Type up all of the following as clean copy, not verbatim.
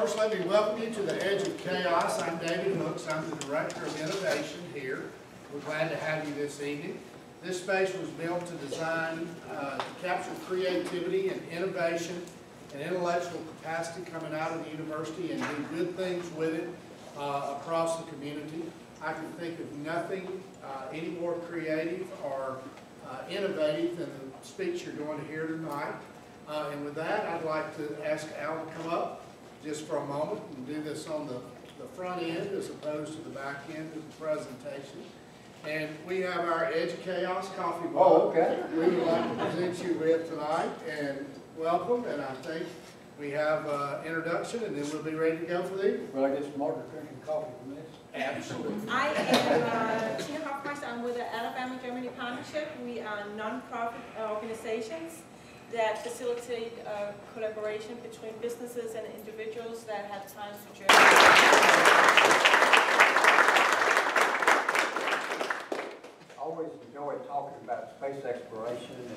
First, let me welcome you to the Edge of Chaos. I'm David Hooks. I'm the Director of Innovation here. We're glad to have you this evening. This space was built to design to capture creativity and innovation and intellectual capacity coming out of the university and do good things with it across the community. I can think of nothing any more creative or innovative than the speech you're going to hear tonight. And with that, I'd like to ask Al to come up just for a moment and do this on the front end as opposed to the back end of the presentation. And we have our Edge of Chaos coffee mug. Oh, okay. We would like to present you with tonight, and welcome. And I think we have introduction, and then we'll be ready to go for the evening. Will I get smarter drinking coffee from this? Absolutely. I am Tina Hoffmeister. I'm with the Alabama-Germany Partnership. We are non-profit organizations that facilitate collaboration between businesses and individuals that have time to journey. I always enjoy talking about space exploration and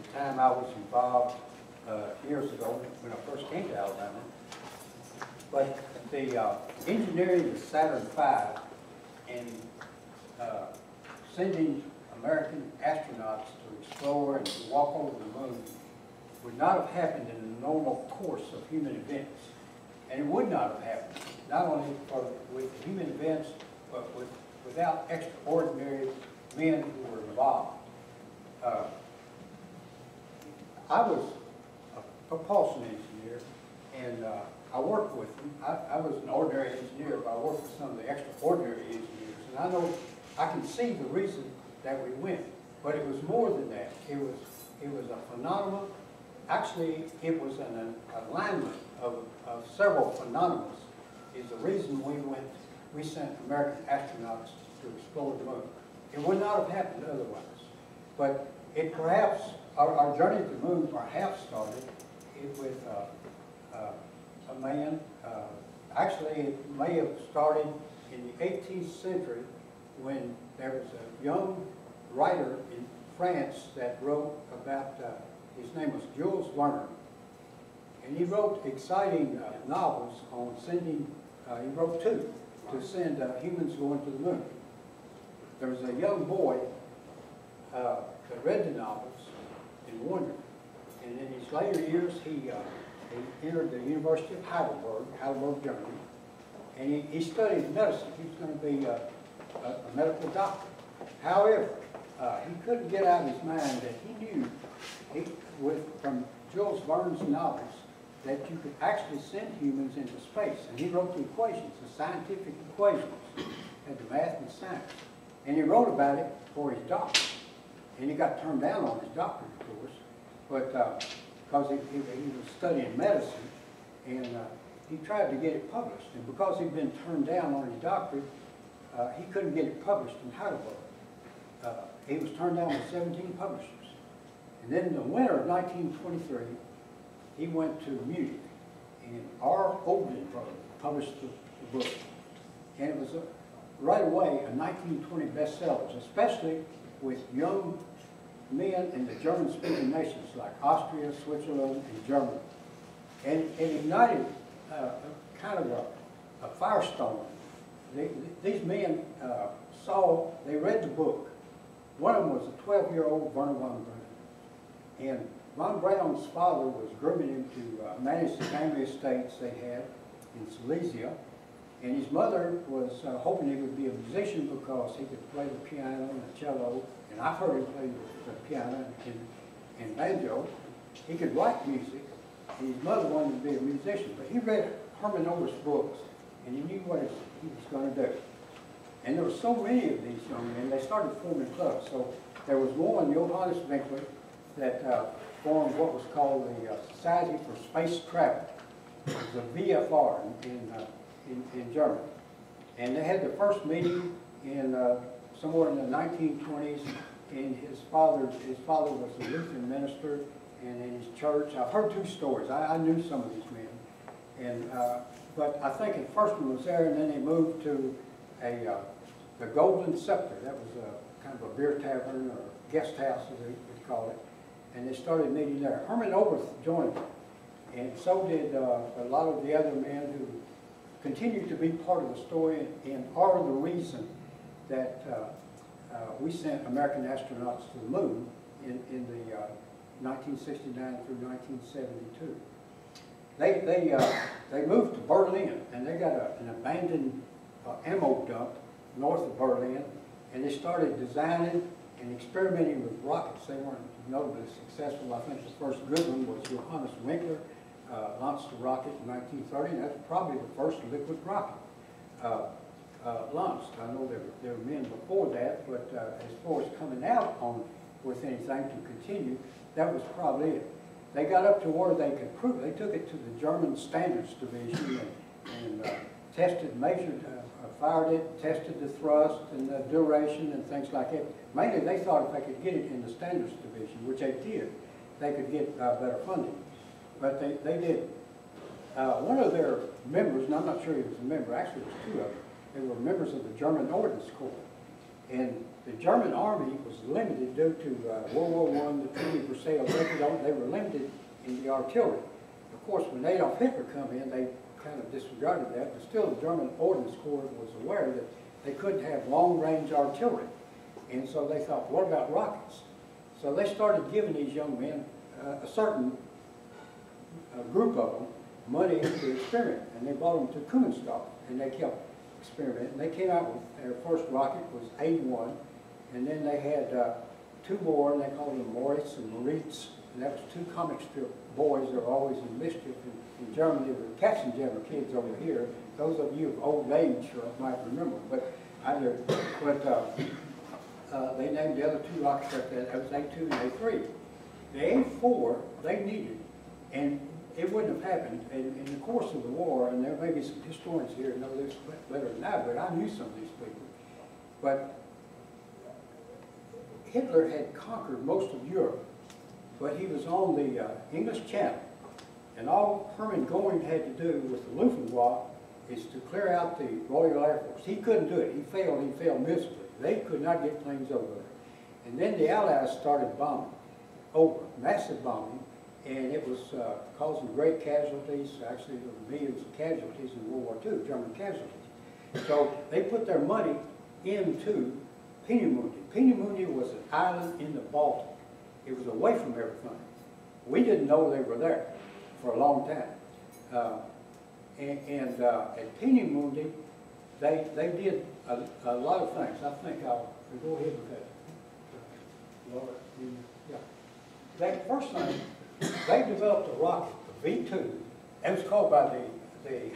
the time I was involved years ago when I first came to Alabama. But the engineering of Saturn V and sending American astronauts to explore and to walk over the moon would not have happened in the normal course of human events. And it would not have happened, not only with human events, but without extraordinary men who were involved. I was a propulsion engineer, and I worked with them. I was an ordinary engineer, but I worked with some of the extraordinary engineers. And I know I can see the reason that we went, but it was more than that. It was a phenomenon. Actually, it was an alignment of several phenomena. Is the reason we sent American astronauts to explore the moon. It would not have happened otherwise. But it perhaps, our journey to the moon perhaps started with a man, actually it may have started in the 18th century when there was a young writer in France that wrote about, his name was Jules Verne, and he wrote exciting novels on sending, he wrote two, to send humans going to the moon. There was a young boy that read the novels and wondered, and in his later years he entered the University of Heidelberg, Germany, and he studied medicine. He was going to be a medical doctor. However, he couldn't get out of his mind that he knew, from Jules Verne's novels, that you could actually send humans into space. And he wrote the equations, the scientific equations, and the math and science. And he wrote about it for his doctorate. And he got turned down on his doctorate, of course, but because he was studying medicine, and he tried to get it published. And because he'd been turned down on his doctorate, he couldn't get it published in Heidelberg. He was turned down with 17 publishers. And then in the winter of 1923, he went to Munich, and R. Oldenburg published the book. And it was right away a 1920 bestseller, especially with young men in the German-speaking nations like Austria, Switzerland, and Germany. And it ignited kind of a firestorm. These men they read the book. One of them was a 12-year-old Werner von Braun. And von Braun's father was grooming him to manage the family estates they had in Silesia. And his mother was hoping he would be a musician because he could play the piano and the cello. And I've heard him play the piano and banjo. He could write music. And his mother wanted to be a musician. But he read Herman Ober's books, and he knew what he was going to do. And there were so many of these young men, they started forming clubs. So there was one, Johannes Winkler, that formed what was called the Society for Space Travel. It was a VFR in Germany. And they had the first meeting in somewhere in the 1920s, and his father was a Lutheran minister, and in his church, I've heard two stories. I knew some of these men. And but I think the first one was there, and then they moved to the Golden Scepter. That was kind of a beer tavern or guest house, as they would call it. And they started meeting there. Herman Oberth joined them. and so did a lot of the other men who continue to be part of the story and are the reason that we sent American astronauts to the moon in the 1969 through 1972. They moved to Berlin, and they got an abandoned ammo dump north of Berlin, and they started designing and experimenting with rockets. They weren't notably successful. I think the first good one was Johannes Winkler, launched a rocket in 1930, and that's probably the first liquid rocket launched. I know there were men before that, but as far as coming out on with anything to continue, that was probably it. They got up to where they could prove it. They took it to the German Standards Division and tested, measured, fired it, tested the thrust and the duration and things like that. Mainly they thought if they could get it in the Standards Division, which they did, they could get better funding. But they did. One of their members, and I'm not sure he was a member, actually it was two of them, they were members of the German Ordnance Corps. And the German Army was limited due to World War I, the Treaty of Versailles. They were limited in the artillery. Of course, when Adolf Hitler come in, they kind of disregarded that, but still the German Ordnance Corps was aware that they couldn't have long-range artillery. And so they thought, what about rockets? So they started giving these young men a certain group of them money to experiment, and they brought them to Kumenstock, and they kept experimenting. They came out with their first rocket was A1, and then they had two more, and they called them Reisz and Reisz, and that was two comic strip boys that were always in mischief in Germany. The Katzenjammer kids over here, those of you of old age might remember, but they named the other two rockets like that. That was A2 and A3. The A4 they needed, and it wouldn't have happened in the course of the war, and there may be some historians here who know this better than I, but I knew some of these people. But Hitler had conquered most of Europe, but he was on the English Channel, and all Hermann Göring had to do with the Luftwaffe is to clear out the Royal Air Force. He couldn't do it. He failed miserably. They could not get planes over there. And then the Allies started bombing, massive bombing, and it was causing great casualties. Actually, there were millions of casualties in World War II, German casualties. So they put their money into Peenemünde. Peenemünde was an island in the Baltic. It was away from everything. We didn't know they were there for a long time. At Peenemünde, they did a lot of things. I think I'll go ahead with that. Laura, yeah. That first thing, they developed a rocket, the V2. It was called by the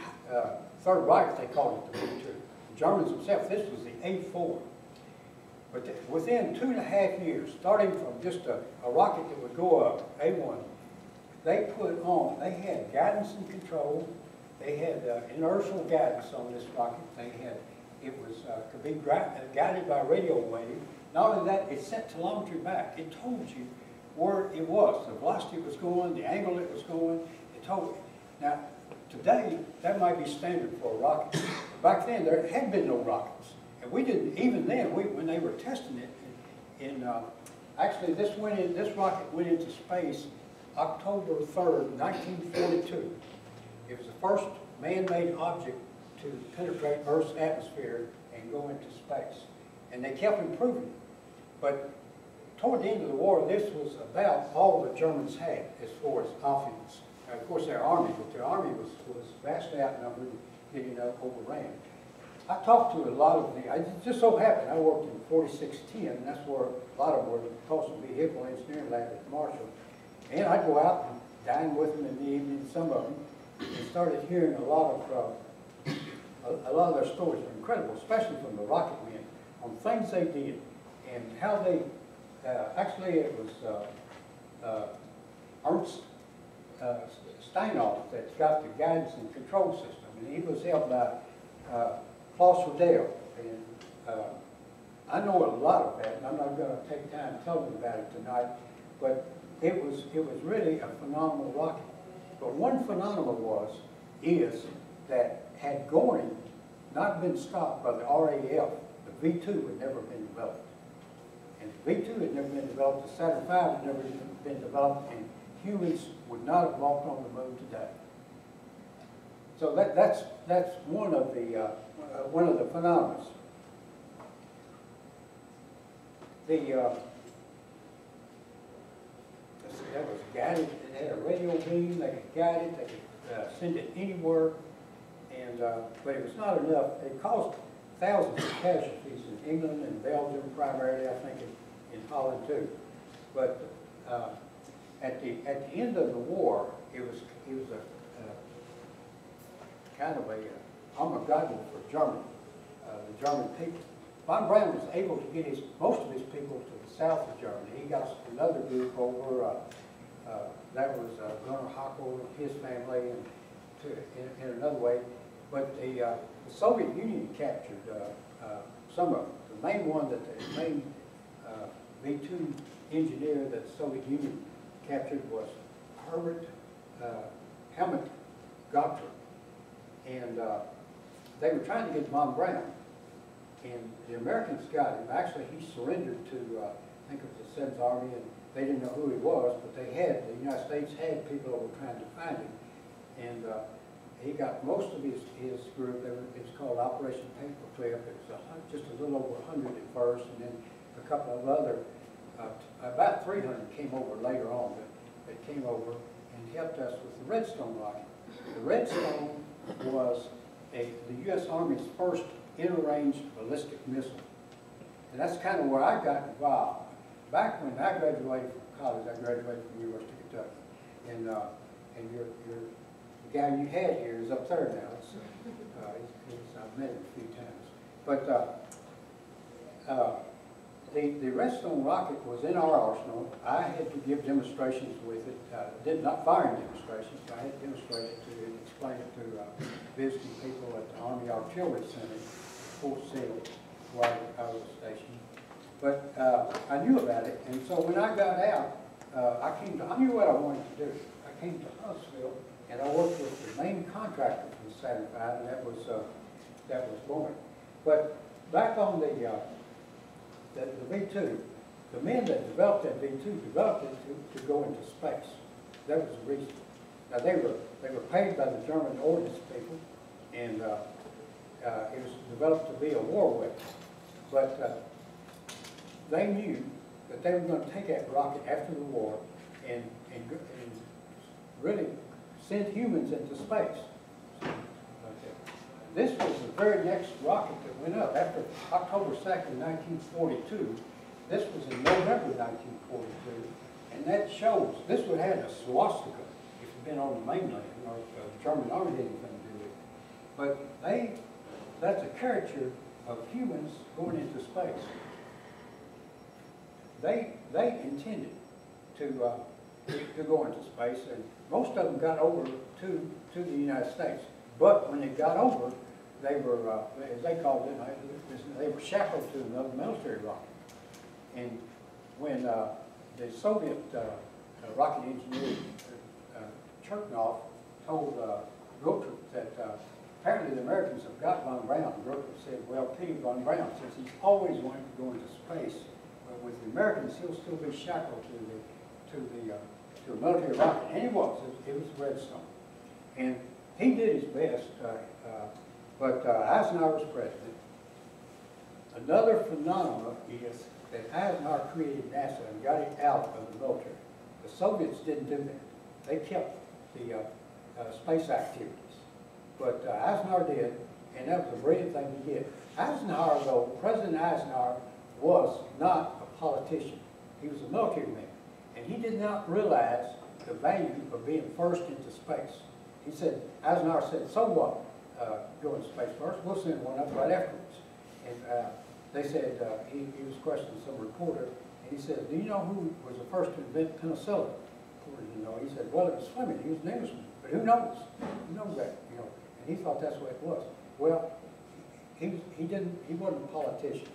Third Reich, they called it the V2. The Germans themselves, this was the A4. But within 2.5 years, starting from just a rocket that would go up, A1, they had guidance and control. They had inertial guidance on this rocket. It could be guided by radio wave. Not only that, it sent telemetry back. It told you where it was, the velocity it was going, the angle it was going. It told you. Now, today, that might be standard for a rocket. Back then, there had been no rockets. And we didn't, even then, when they were testing it, actually this rocket went into space October 3rd, 1942. It was the first man-made object to penetrate Earth's atmosphere and go into space. And they kept improving it. But toward the end of the war, this was about all the Germans had as far as offense. Now, of course, their army was vastly outnumbered, getting overran. I talked to a lot of them. It just so happened I worked in 4610, and that's where a lot of them were, the Coastal Vehicle Engineering Lab at Marshall. And I'd go out and dine with them in the evening, some of them, and started hearing a lot of their stories were incredible, especially from the rocket men, on things they did and how they, actually it was Ernst Steinhoff that got the guidance and control system, and he was helped by Klaus Riddell, and I know a lot of that, and I'm not going to take time telling about it tonight, but it was really a phenomenal rocket. But one phenomenon is that had Göring not been stopped by the RAF, the V2 had never been developed. And the V2 had never been developed, the Saturn V had never been developed, and humans would not have walked on the moon today. So that's one of the phenomena. That was guided. It had a radio beam. They could guide it. They could send it anywhere. And but it was not enough. It caused thousands of casualties in England and Belgium primarily. I think in Holland too. But at the end of the war, it was a kind of a Armageddon for Germany, the German people. Von Braun was able to get most of his people to the south of Germany. He got another group over, that was Gunnar Hackel and his family, and in another way. But the Soviet Union captured some of them. The main one, the main V-2 engineer that the Soviet Union captured was Herbert Helmut Gotthard. And they were trying to get von Braun. And the Americans got him. Actually, he surrendered to, I think it was the 7th Army, and they didn't know who he was, but the United States had people that were trying to find him. And he got most of his group. It was called Operation Paperclip. It was just a little over 100 at first, and then a couple of other, about 300 came over later on, but they came over and helped us with the Redstone rocket. The Redstone was the U.S. Army's first inter-range ballistic missile. And that's kind of where I got involved. Back when I graduated from college, I graduated from the University of Kentucky. And the guy you had here is up there now. I've met him a few times. But the Redstone rocket was in our arsenal. I had to give demonstrations with it. Did not firing demonstrations, but I had to demonstrate it to explain it to visiting people at the Army Artillery Center, Fort Sill, where I was stationed. But I knew about it, and so when I got out, I knew what I wanted to do. I came to Huntsville, and I worked with the main contractor for the Saturn V, and that was Boeing. But back on the V-2, the men that developed that V-2 developed it to go into space. That was the reason. Now they were paid by the German ordnance people, and it was developed to be a war weapon. But they knew that they were going to take that rocket after the war and really send humans into space. This was the very next rocket that went up after October 2nd, 1942. This was in November 1942, and that shows this would have had a swastika if it had been on the mainland, or the German army didn't anything to do with it. But that's a caricature of humans going into space. They intended to go into space, and most of them got over to the United States. But when they got over, they were, as they called it, they were shackled to another military rocket. And when the Soviet rocket engineer Cherknov told Gotthard that apparently the Americans have got von Braun, Gotthard said, well, pity von Braun, since he's always wanted to go into space. But with the Americans, he'll still be shackled to a military rocket. And he was. It was Redstone. And he did his best, but Eisenhower was president. Another phenomenon is that Eisenhower created NASA and got it out of the military. The Soviets didn't do that. They kept the space activities. But Eisenhower did, and that was a brilliant thing to get. Eisenhower, though, President Eisenhower was not a politician. He was a military man. And he did not realize the value of being first into space. He said, Eisenhower said, so what? Go into space first, we'll send one up right afterwards. And they said, he was questioning some reporter, and he said, do you know who was the first to invent penicillin? You know, he said, well, it was Fleming, he was an Englishman, but who knows? Who knows that, you know? And he thought that's what it was. Well, he wasn't a politician.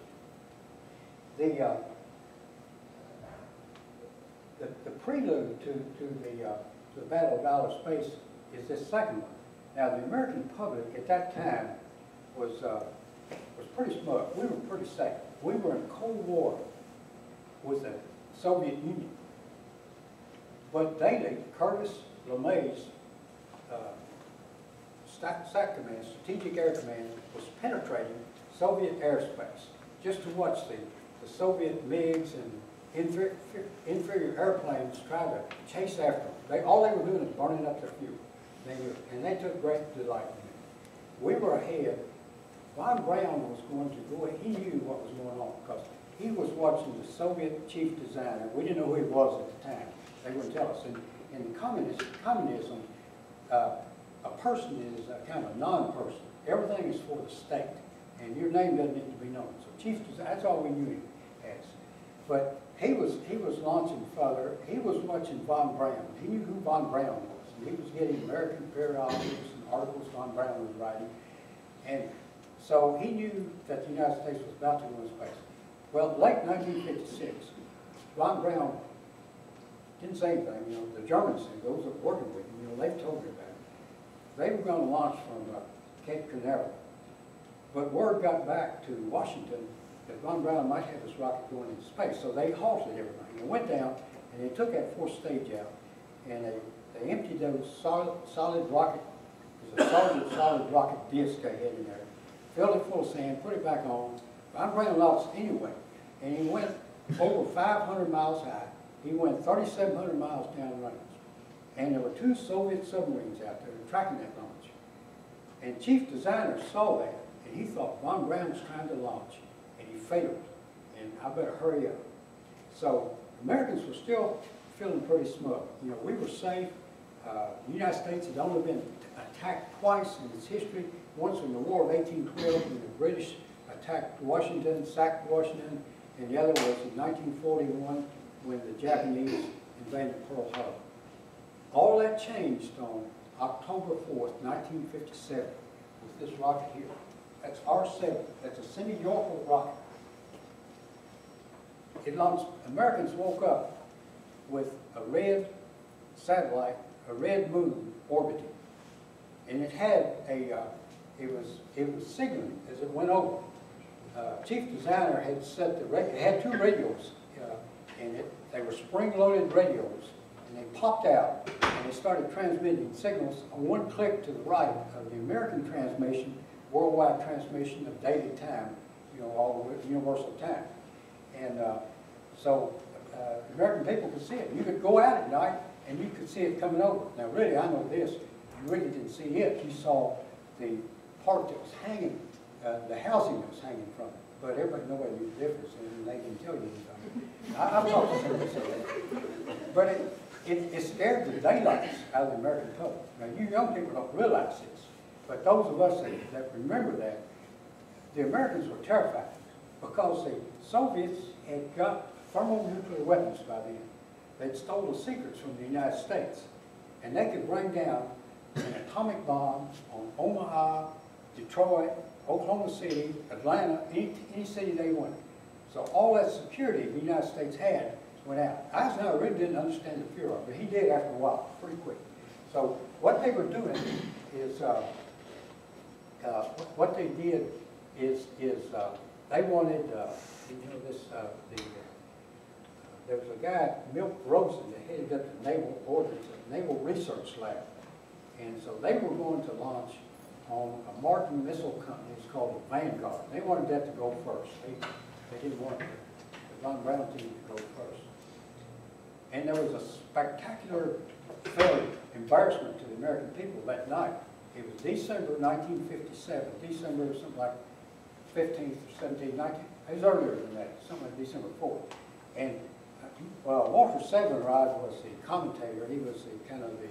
The prelude to the Battle of Outer Space is this second one. Now, the American public at that time was pretty smug. We were pretty safe. We were in Cold War with the Soviet Union. But daily, Curtis LeMay's SAC Command, Strategic Air Command, was penetrating Soviet airspace just to watch the Soviet MiGs and inferior airplanes try to chase after them. All they were doing is burning up their fuel. And they took great delight in it. We were ahead. Von Braun was going to go ahead. He knew what was going on because he was watching the Soviet chief designer. We didn't know who he was at the time. They wouldn't tell us. In communism, a person is kind of a non-person. Everything is for the state, and your name doesn't need to be known. So chief designer, that's all we knew him as. But he was launching further. He was watching von Braun. He knew who von Braun was. And he was getting American periodicals and articles von Braun was writing. And so he knew that the United States was about to go into space. Well, late 1956, von Braun didn't say anything. You know, the Germans said, those that were working with him, you know, they told me about it. They were going to launch from Cape Canaveral. But word got back to Washington that von Braun might have his rocket going into space. So they halted everything. They went down and they took that fourth stage out and they emptied those solid rocket, there's a solid rocket disc they had in there, filled it full of sand, put it back on. Von Braun launched anyway. And he went over 500 miles high. He went 3,700 miles down range. And there were 2 Soviet submarines out there tracking that launch. And chief designer saw that, and he thought von Braun was trying to launch, and he failed. And I better hurry up. So Americans were still feeling pretty smug. You know, we were safe. The United States had only been attacked twice in its history. Once in the War of 1812, when the British attacked Washington, sacked Washington, and the other was in 1941 when the Japanese invaded Pearl Harbor. All that changed on October 4th, 1957, with this rocket here. That's R7. That's a semi-Yorkel rocket. It launched, Americans woke up with a red satellite, a red moon orbiting. And it had it was signaling as it went over. Chief designer had set it had 2 radios in it. They were spring-loaded radios, and they popped out, and they started transmitting signals on one click to the right of the American transmission, worldwide transmission of daily time, you know, all the universal time. And so the American people could see it. You could go out at night, and you could see it coming over. Now, really, I know this. You really didn't see it. You saw the part that was hanging, the housing that was hanging from it. But nobody knew the difference, and they didn't tell you anything. I've talked to somebody that said that. But it scared the daylights out of the American public. Now, you young people don't realize this, but those of us that remember that, the Americans were terrified because the Soviets had got thermonuclear weapons by then. They'd stolen the secrets from the United States, and they could bring down an atomic bomb on Omaha, Detroit, Oklahoma City, Atlanta, any city they wanted. So all that security the United States had went out. Eisenhower really didn't understand the fear of it, but he did after a while, pretty quick. So what they were doing is, what they did is they wanted, you know, this, there was a guy, Milt Rosen, that headed up the Naval Ordnance, Naval Research Lab. And so they were going to launch on a Martin missile company. It's called the Vanguard. They wanted that to go first. They didn't want the von Braun team to go first. And there was a spectacular failure, embarrassment to the American people that night. It was December 1957, December something like 15th or 17th, 19th. It was earlier than that, something like December 4th. And Walter Sevenrod was the commentator. He was the kind of the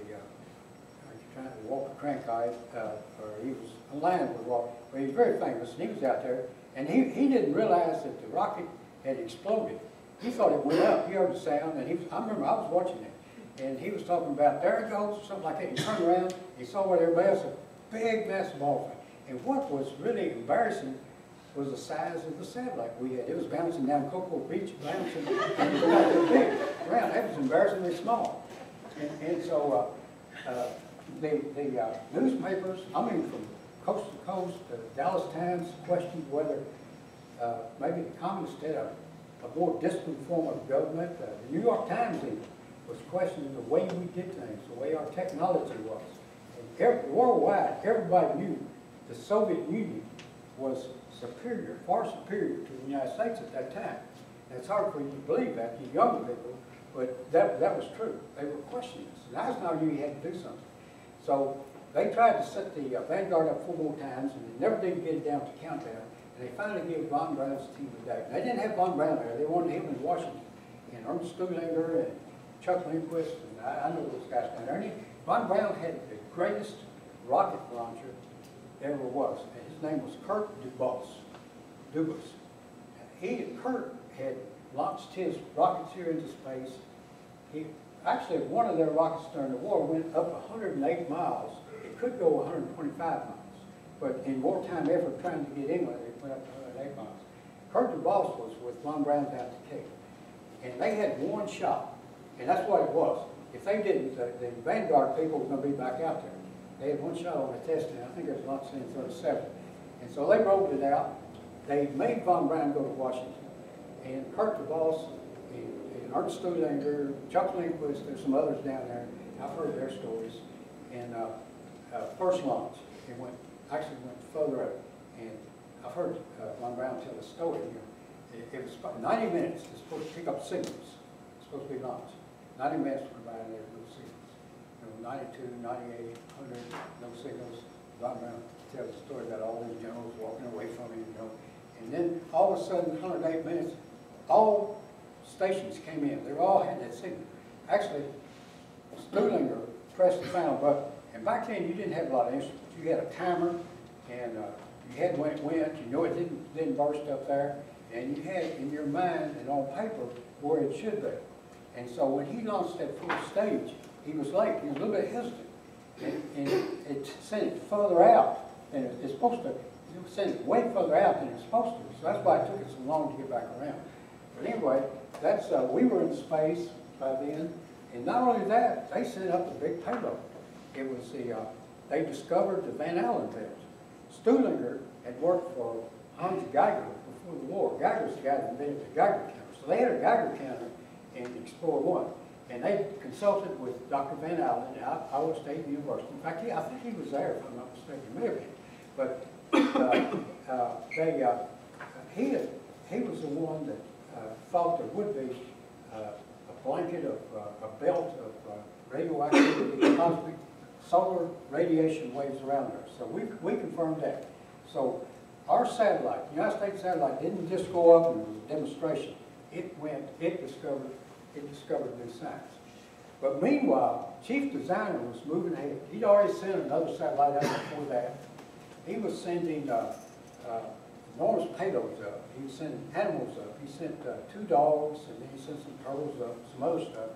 Walter Cronkite, or he was aligned with Walter, but he was very famous, and he was out there, and he didn't realize that the rocket had exploded. He thought it went up. He heard the sound, and I remember I was watching it, and he was talking about, there it goes, something like that. He turned around, he saw what everybody else, a big, massive ball thing. And what was really embarrassing was the size of the satellite we had. It was bouncing down Cocoa Beach, bouncing, and it was not that big around. That was embarrassingly small. And so the newspapers, I mean, from coast to coast, the Dallas Times questioned whether maybe the communists had a more disciplined form of government. The New York Times even was questioning the way we did things, the way our technology was. And worldwide, everybody knew the Soviet Union was superior, far superior to the United States at that time. And it's hard for you to believe that, you younger people, but that was true. They were questioning us. And I just now knew you had to do something. So they tried to set the Vanguard up 4 more times, and they never did get it down to countdown. And they finally gave Von Braun's team a day. They didn't have Von Braun there. They wanted him in Washington. And Ernst Stuhlinger and Chuck Lindquist, and I know those guys down there. And Von Braun had the greatest rocket launcher there ever was. And his name was Kurt Dubas. Kurt had launched his rockets here into space. Actually, one of their rockets during the war went up 108 miles. It could go 125 miles. But in wartime effort trying to get England, it went up to 108 miles. Kurt Dubas was with Von Braun down at the Cape. And they had one shot. And that's what it was. If they didn't, the Vanguard people were going to be back out there. They had one shot on the testing. I think it was launched in 37. And so they rolled it out. They made Von Braun go to Washington. And Kurt Dubas and Ernst Stuhlinger, Chuck Lindquist, there's some others down there. I've heard their stories. And first launch, it actually went further up. And I've heard Von Braun tell the story. It was about 90 minutes. It's supposed to pick up signals. It's supposed to be launched. 90 minutes went by and there were no signals. 92, 98, 100, no signals. Von Braun tells the story about all these generals walking away from him, And then all of a sudden, 108 minutes, all stations came in. They all had that signal. Actually, Stuhlinger pressed the final button. And back then, you didn't have a lot of instruments. You had a timer, and you had when it went. You know it didn't burst up there. And you had in your mind and on paper where it should be. And so when he launched that first stage, he was late. He was a little bit hesitant. And it sent it further out than it's supposed to. It sent it way further out than it's supposed to. So that's why it took it so long to get back around. But anyway, that's we were in space by then. And not only that, they sent up a big payload. It was they discovered the Van Allen belt. Stuhlinger had worked for Hans Geiger before the war. Geiger's the guy that invented the Geiger counter. So they had a Geiger counter in Explorer 1. And they consulted with Dr. Van Allen at Iowa State University. In fact, I think he was there, if I'm not mistaken. He may have been. But he was the one that thought there would be a blanket of a belt of radioactivity, cosmic solar radiation waves around there. So we confirmed that. So our satellite, the United States satellite, didn't just go up and it was a demonstration. It discovered new science. But meanwhile, Chief Designer was moving ahead. He'd already sent another satellite out before that. He was sending enormous payloads up. He was sending animals up. He sent 2 dogs, and then he sent some turtles up, some other stuff.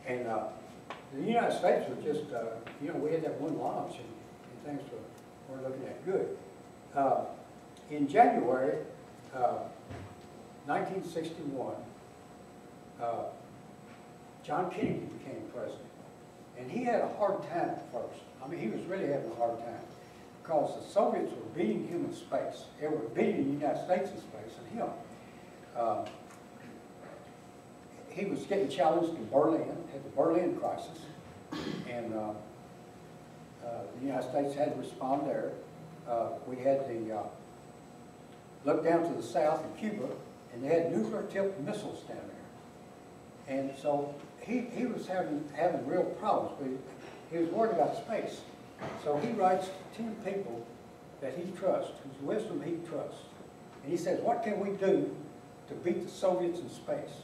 And the United States was just, we had that one launch, and things were looking at good. In January 1961, John Kennedy became president. And he had a hard time at first. I mean, he was really having a hard time because the Soviets were beating him in space. They were beating the United States in space and him. He was getting challenged in Berlin, had the Berlin crisis, and the United States had to respond there. We had the look down to the south in Cuba, and they had nuclear-tipped missiles down there. And so he was having real problems, but he was worried about space. So he writes to 10 people that he trusts, whose wisdom he trusts. And he says, what can we do to beat the Soviets in space?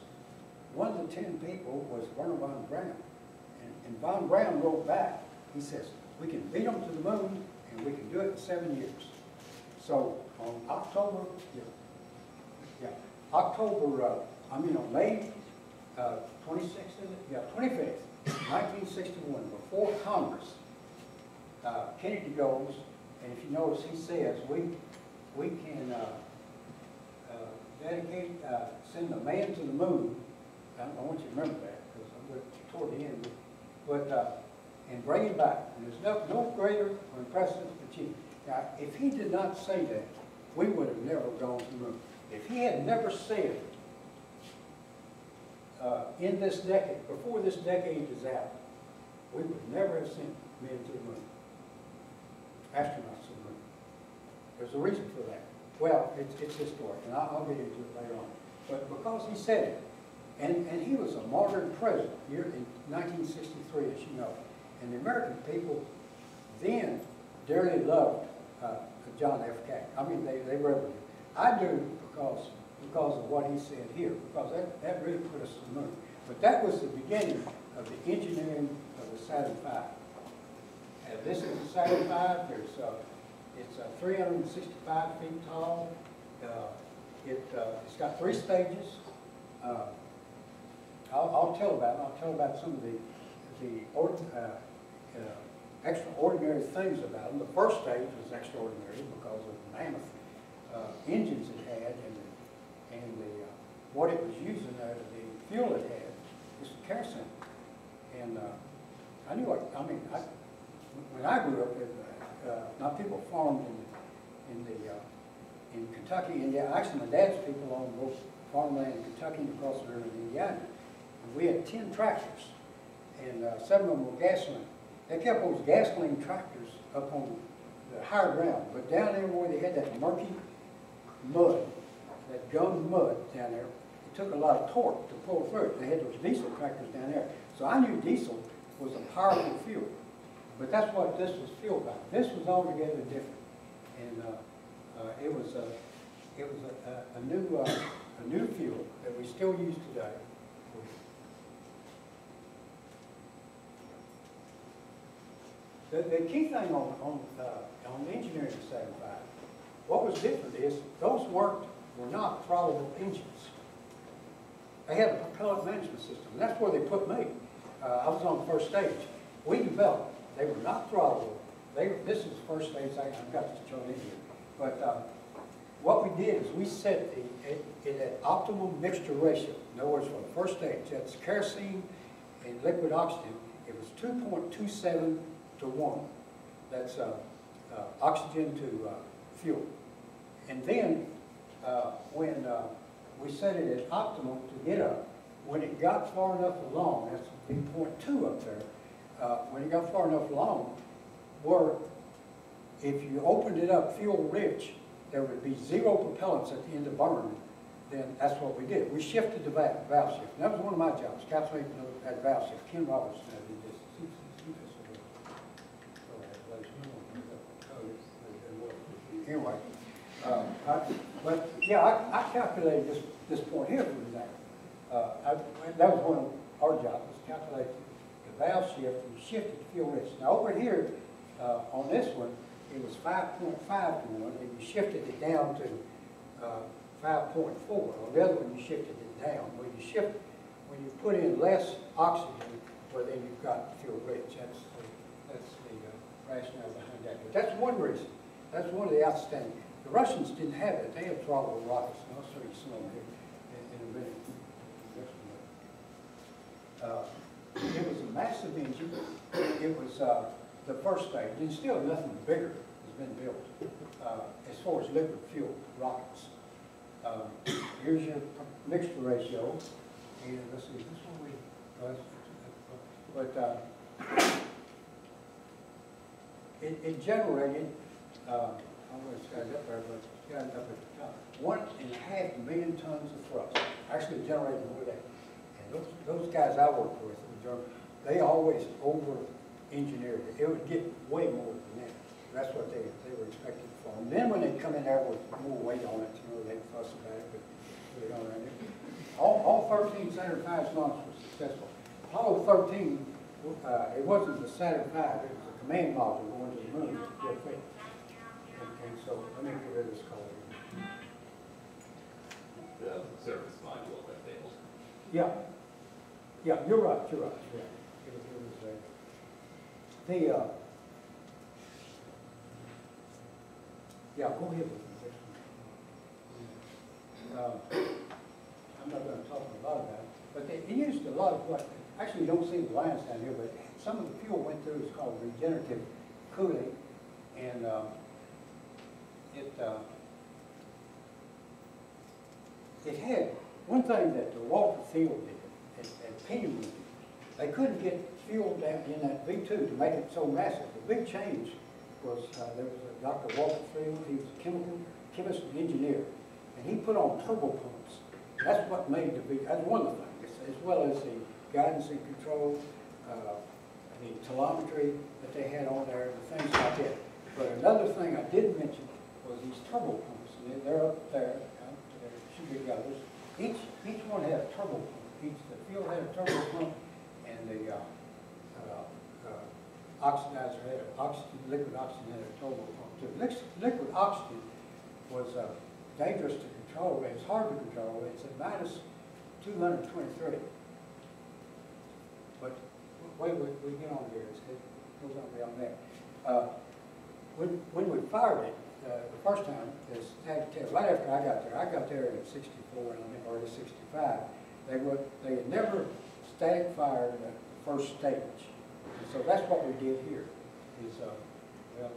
One of the 10 people was Werner von Braun. And von Braun wrote back, he says, we can beat them to the moon, and we can do it in 7 years. So on on May 26th, is it? Yeah, 25th, 1961, before Congress, Kennedy goes, and if you notice, he says, we can send a man to the moon. I want you to remember that, because I'm toward the end. But, and bring him back. And there's no greater or impressive achievement. Now, if he did not say that, we would have never gone to the moon. If he had never said, in this decade, before this decade is out, we would never have sent men to the moon, astronauts to the moon. There's a reason for that. Well, it's historic, and I'll get into it later on. But because he said it, and he was a modern president here in 1963, as you know, and the American people then dearly loved John F. Kennedy. I mean, they revered him. I do because of what he said here, because that really put us to the moon. But that was the beginning of the engineering of the Saturn V. And this is the Saturn V. It's 365 feet tall. It's got 3 stages. I'll tell about it. I'll tell about some of the extraordinary things about them. The first stage was extraordinary because of the mammoth engines it had and what it was using, the fuel it had, was kerosene. And when I grew up, my people farmed in Kentucky, Indiana. Actually, my dad's people owned both farmland in Kentucky and across the river in Indiana. And we had 10 tractors, and 7 of them were gasoline. They kept those gasoline tractors up on the higher ground, but down there where they had that murky mud, that gum mud down there, it took a lot of torque to pull through it. They had those diesel tractors down there. So I knew diesel was a powerful fuel, but that's what this was fueled by. This was altogether different, and it was a new fuel that we still use today. The key thing on the engineering of Saturn V, what was different is those were not throttleable engines. They had a propellant management system, and that's where they put me. I was on the first stage. We developed. They were not throttleable. This is the first stage. I've got this shown in here. But what we did is we set it at optimum mixture ratio. In other words, for the first stage, that's kerosene and liquid oxygen. It was 2.27 to 1. That's oxygen to fuel. And then when we set it at optimum to get up, when it got far enough along, that's 0.2 up there, when it got far enough along, where if you opened it up fuel rich, there would be 0 propellants at the end of burn, then that's what we did. We shifted the valve shift. And that was one of my jobs, calculating that valve shift. Ken Robertson did this. Anyway, but yeah, I calculated this point here, for example. That was one of our jobs, was calculate the valve shift and shift it to fuel rich. Now over here, on this one, it was 5.5 to 1, and you shifted it down to 5.4. On the other one, you shifted it down. When you put in less oxygen, well, then you've got fuel rich. That's the rationale behind that. But that's one reason. That's one of the outstanding. The Russians didn't have it. They had throttleable rockets, and I'll show you some of them here in a minute. It was a massive engine. It was the first stage, and still nothing bigger has been built as far as liquid fuel rockets. Here's your mixture ratio, and let's see, this one it generated. I don't know if it's got it up there, but it's got it up at the top. 1.5 million tons of thrust. Actually generated more than that. And those guys I worked with in Germany, they always over-engineered it. It would get way more than that. That's what they were expected for. And then when they come in there with more weight on it, they'd fuss about it, but they don't run it. All 13 Saturn V launches were successful. Apollo 13, it wasn't the Saturn V, it was a command module going to the moon. And so, let me get rid of this color. The service module that failed. Yeah. Yeah, you're right. Yeah. Yeah, go ahead with this. I'm not going to talk a lot about it, but they used a lot of what, actually you don't see the lines down here, but some of the fuel went through, it's called regenerative cooling, and it had one thing that the Walter Field did, at Pennywood. They couldn't get fuel down in that V2 to make it so massive. The big change was, there was a Dr. Walter Field, he was a chemist and engineer, and he put on turbo pumps. That's what made the V, that's one of the things, as well as the guidance and control, the telemetry that they had on there, and things like that. But another thing I did mention was these turbo pumps. They're up there, there should be others. Each one had a turbo pump. The field had a turbo pump, and the oxidizer had liquid oxygen had a turbo pump too. Liquid oxygen was dangerous to control. It's hard to control. It's at minus 223. But wait, we get on here. It goes on beyond that. When we fired it the first time, right after I got there in '64 and I think early '65. They had never static fired the first stage. And so that's what we did here. Is well,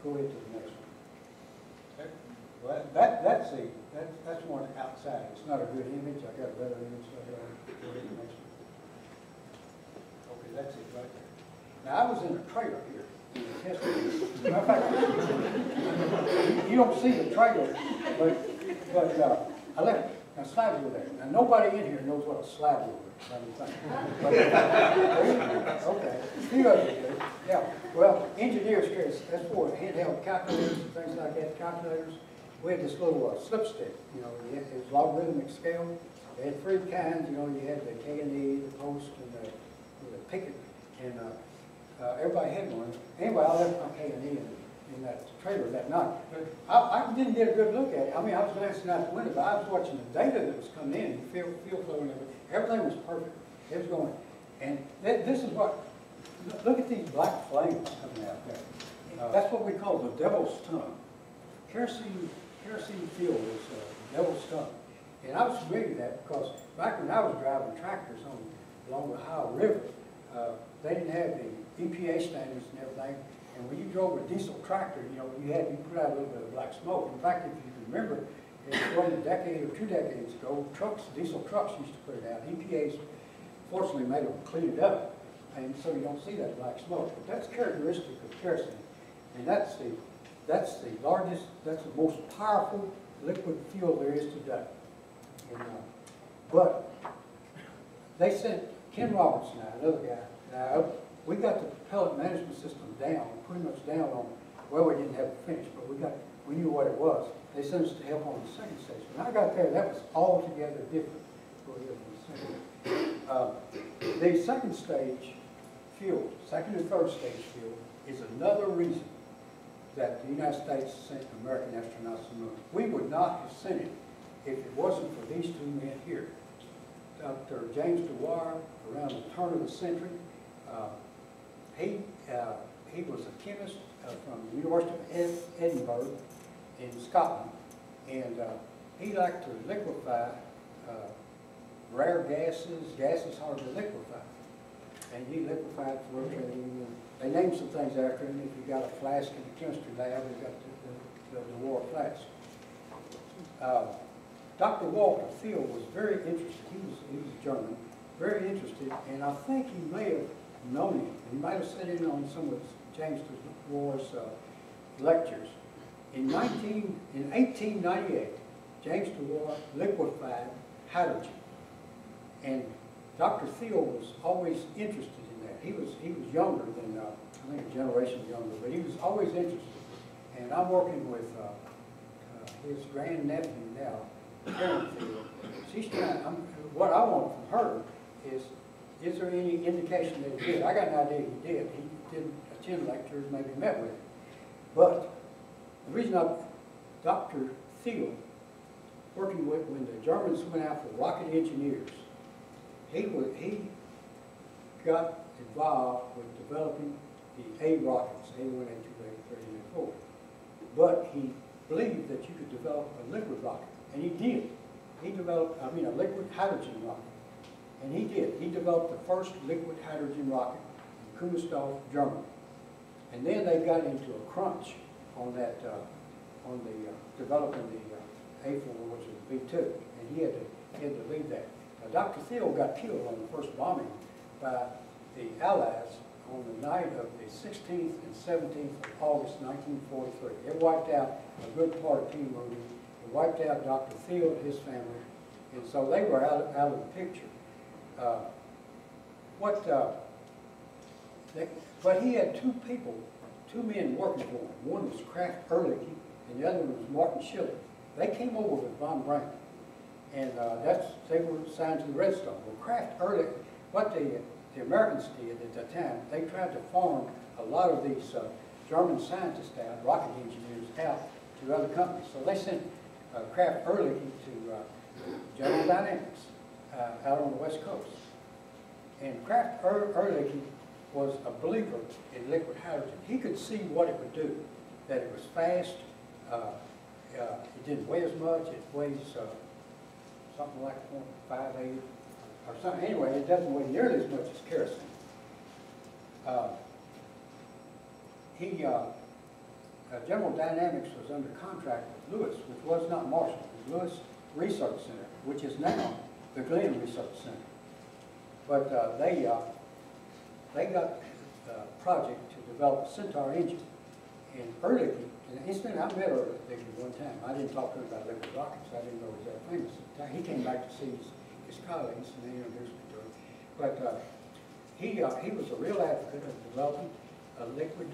go ahead to the next one. Okay. Well, that's one outside. It's not a good image. I got a better image. So go ahead to the next one. Okay, that's it right there. Now I was in a trailer here. Matter of fact, you don't see the trailer, but I left now slide wheel there. Now nobody in here knows what a slide wheel is. Okay, few of you do. Yeah. Well, engineers care. That's for handheld calculators and things like that. Calculators. We had this little slipstick. You know, it was logarithmic scale. They had three kinds. You know, you had the K&E, the post, and the picket, and everybody had one. Anyway, I left my K&E in that trailer that night. But I didn't get a good look at it. I mean, I was glancing out the window, but I was watching the data that was coming in, fuel flow and everything was perfect. It was going. And this is what, look at these black flames coming out there. That's what we call the devil's tongue. Kerosene fuel is the devil's tongue. And I was familiar with that because back when I was driving tractors along the Ohio River, they didn't have the EPA standards and everything. And when you drove a diesel tractor, you know, you put out a little bit of black smoke. In fact, if you can remember, it was a decade or 2 decades ago, diesel trucks used to put it out. EPA's fortunately made them clean it up, and so you don't see that black smoke. But that's characteristic of kerosene, and that's the largest, that's the most powerful liquid fuel there is today. And, but they sent Ken Robertson, another guy. We got the pellet management system down, pretty much down on, well, we didn't have it finished, but we knew what it was. They sent us to help on the second stage. When I got there, that was altogether different. The second stage fuel, second and third stage fuel, is another reason that the United States sent American astronauts to the moon. We would not have sent it if it wasn't for these two men here. Dr. James Dewar, around the turn of the century, he was a chemist from the University of Edinburgh in Scotland, and he liked to liquefy rare gases hard to liquefy. And he liquefied fluorine. They named some things after him. If you got a flask in the chemistry lab, you got the Dewar flask. Dr. Walter Field was very interested. He was German, very interested, and I think he may have known him. He might have sat in on some of James Dewar's lectures. In 1898, James Dewar liquefied hydrogen, and Dr. Field was always interested in that. He was younger than I think a generation younger, but he was always interested. And I'm working with his grandnephew now, Karen Field. She's trying. What I want from her is there any indication that he did? I got an idea he did. He didn't attend lectures, maybe met with him. But the reason Dr. Field, working with when the Germans went out for rocket engineers, he got involved with developing the A rockets, A1, A2, A3, and A4. But he believed that you could develop a liquid rocket, and he did. He developed, a liquid hydrogen rocket. And he did. He developed the first liquid hydrogen rocket in Kunsdorf, Germany. And then they got into a crunch on that, developing the A4, which is V2, and he had to leave that. Dr. Thiel got killed on the first bombing by the Allies on the night of the 16th and 17th of August 1943. It wiped out a good part of Team Moody. It wiped out Dr. Thiel and his family, and so they were out of the picture. But he had two men working for him. One was Kraft Ehrlich, and the other one was Martin Schiller. They came over with von Braun, and they were assigned to the Redstone. Well, Kraft Ehrlich, what the Americans did at that time, they tried to farm a lot of these German scientists out, rocket engineers out to other companies. So they sent Kraft Ehrlich to General Dynamics out on the West Coast. And Kraft Ehrlich was a believer in liquid hydrogen. He could see what it would do, that it was fast, it didn't weigh as much, it weighs something like 0.58 or something. Anyway, it doesn't weigh nearly as much as kerosene. General Dynamics was under contract with Lewis, which was not Marshall. It was Lewis Research Center, which is now the Glenn Research Center. But they got the project to develop a Centaur engine. And Ehrlich, and incidentally, I met Ehrlich one time. I didn't talk to him about liquid rockets. I didn't know he was that famous at the time. He came back to see his colleagues, and they introduced me to him. But he was a real advocate of developing a liquid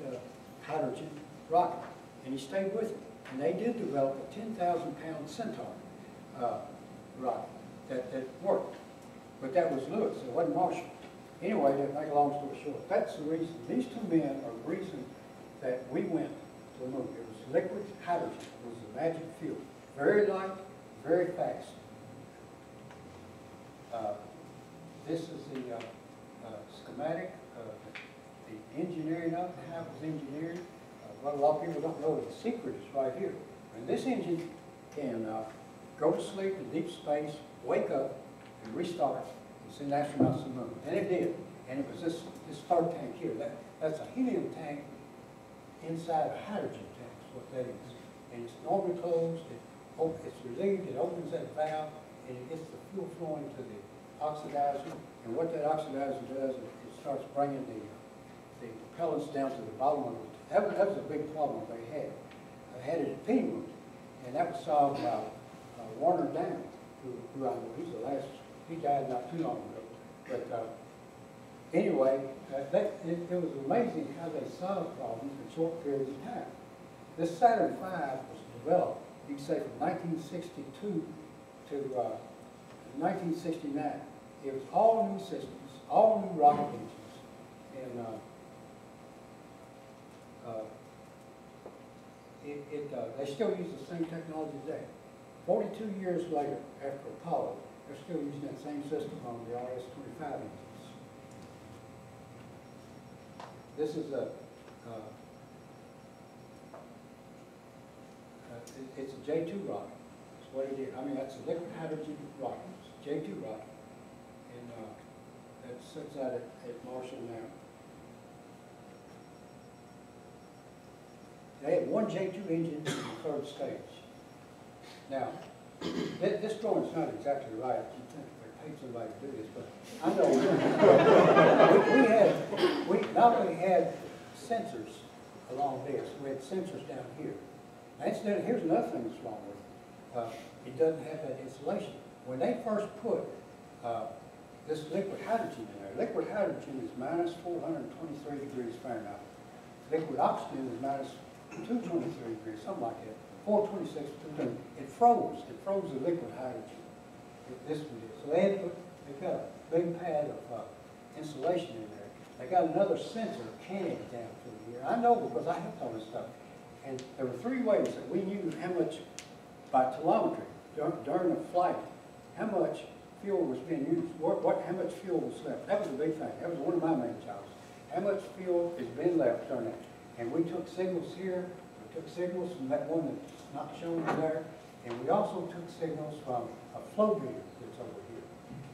hydrogen rocket, and he stayed with him. And they did develop a 10,000-pound Centaur rocket that worked. But that was Lewis, it wasn't Marshall. Anyway, to make a long story short, that's the reason, these two men are the reason that we went to the moon. It was liquid hydrogen, it was the magic fuel. Very light, very fast. This is the schematic, the engineering of it, how it was engineered. What a lot of people don't know, the secret is right here. And this engine can go to sleep in deep space, wake up, and restart and send astronauts to the moon. And it did. And it was this third tank here. That's a helium tank inside a hydrogen tank is what that is. And it's normally closed, it's relieved, it opens that valve, and it gets the fuel flowing to the oxidizer. And what that oxidizer does, it starts bringing the propellants down to the bottom of it. That was a big problem they had. They had it at Pennywood, and that was solved by Warner Down, who I know, he's the last, he died not too long ago. But anyway, it was amazing how they solved problems in short periods of time. This Saturn V was developed, you can say, from 1962 to 1969. It was all new systems, all new rocket engines, and they still use the same technology today. 42 years later, after Apollo, they're still using that same system on the RS-25 engines. This is it's a J2 rocket. That's what it is. I mean, that's a liquid hydrogen rocket. It's a J2 rocket. And that sits out at Marshall now. They had one J2 engine in the third stage. Not this drawing's not exactly right. You think they paid somebody to do this, but I know we not only had sensors along this, we had sensors down here. Now, incidentally, here's another thing that's wrong with it. It doesn't have that insulation. When they first put this liquid hydrogen in there, liquid hydrogen is minus 423 degrees Fahrenheit. Liquid oxygen is minus 223 degrees, something like that. 426, 220. It froze the liquid hydrogen. This one did. So they got a big pad of insulation in there. They got another sensor canted down through here. I know because I helped on this stuff. And there were three ways that we knew how much, by telemetry, during the flight, how much fuel was being used, how much fuel was left. That was a big thing. That was one of my main jobs. How much fuel is being left during that? And we took signals here. We took signals from that one that's not shown there. And we also took signals from a flow meter that's over here.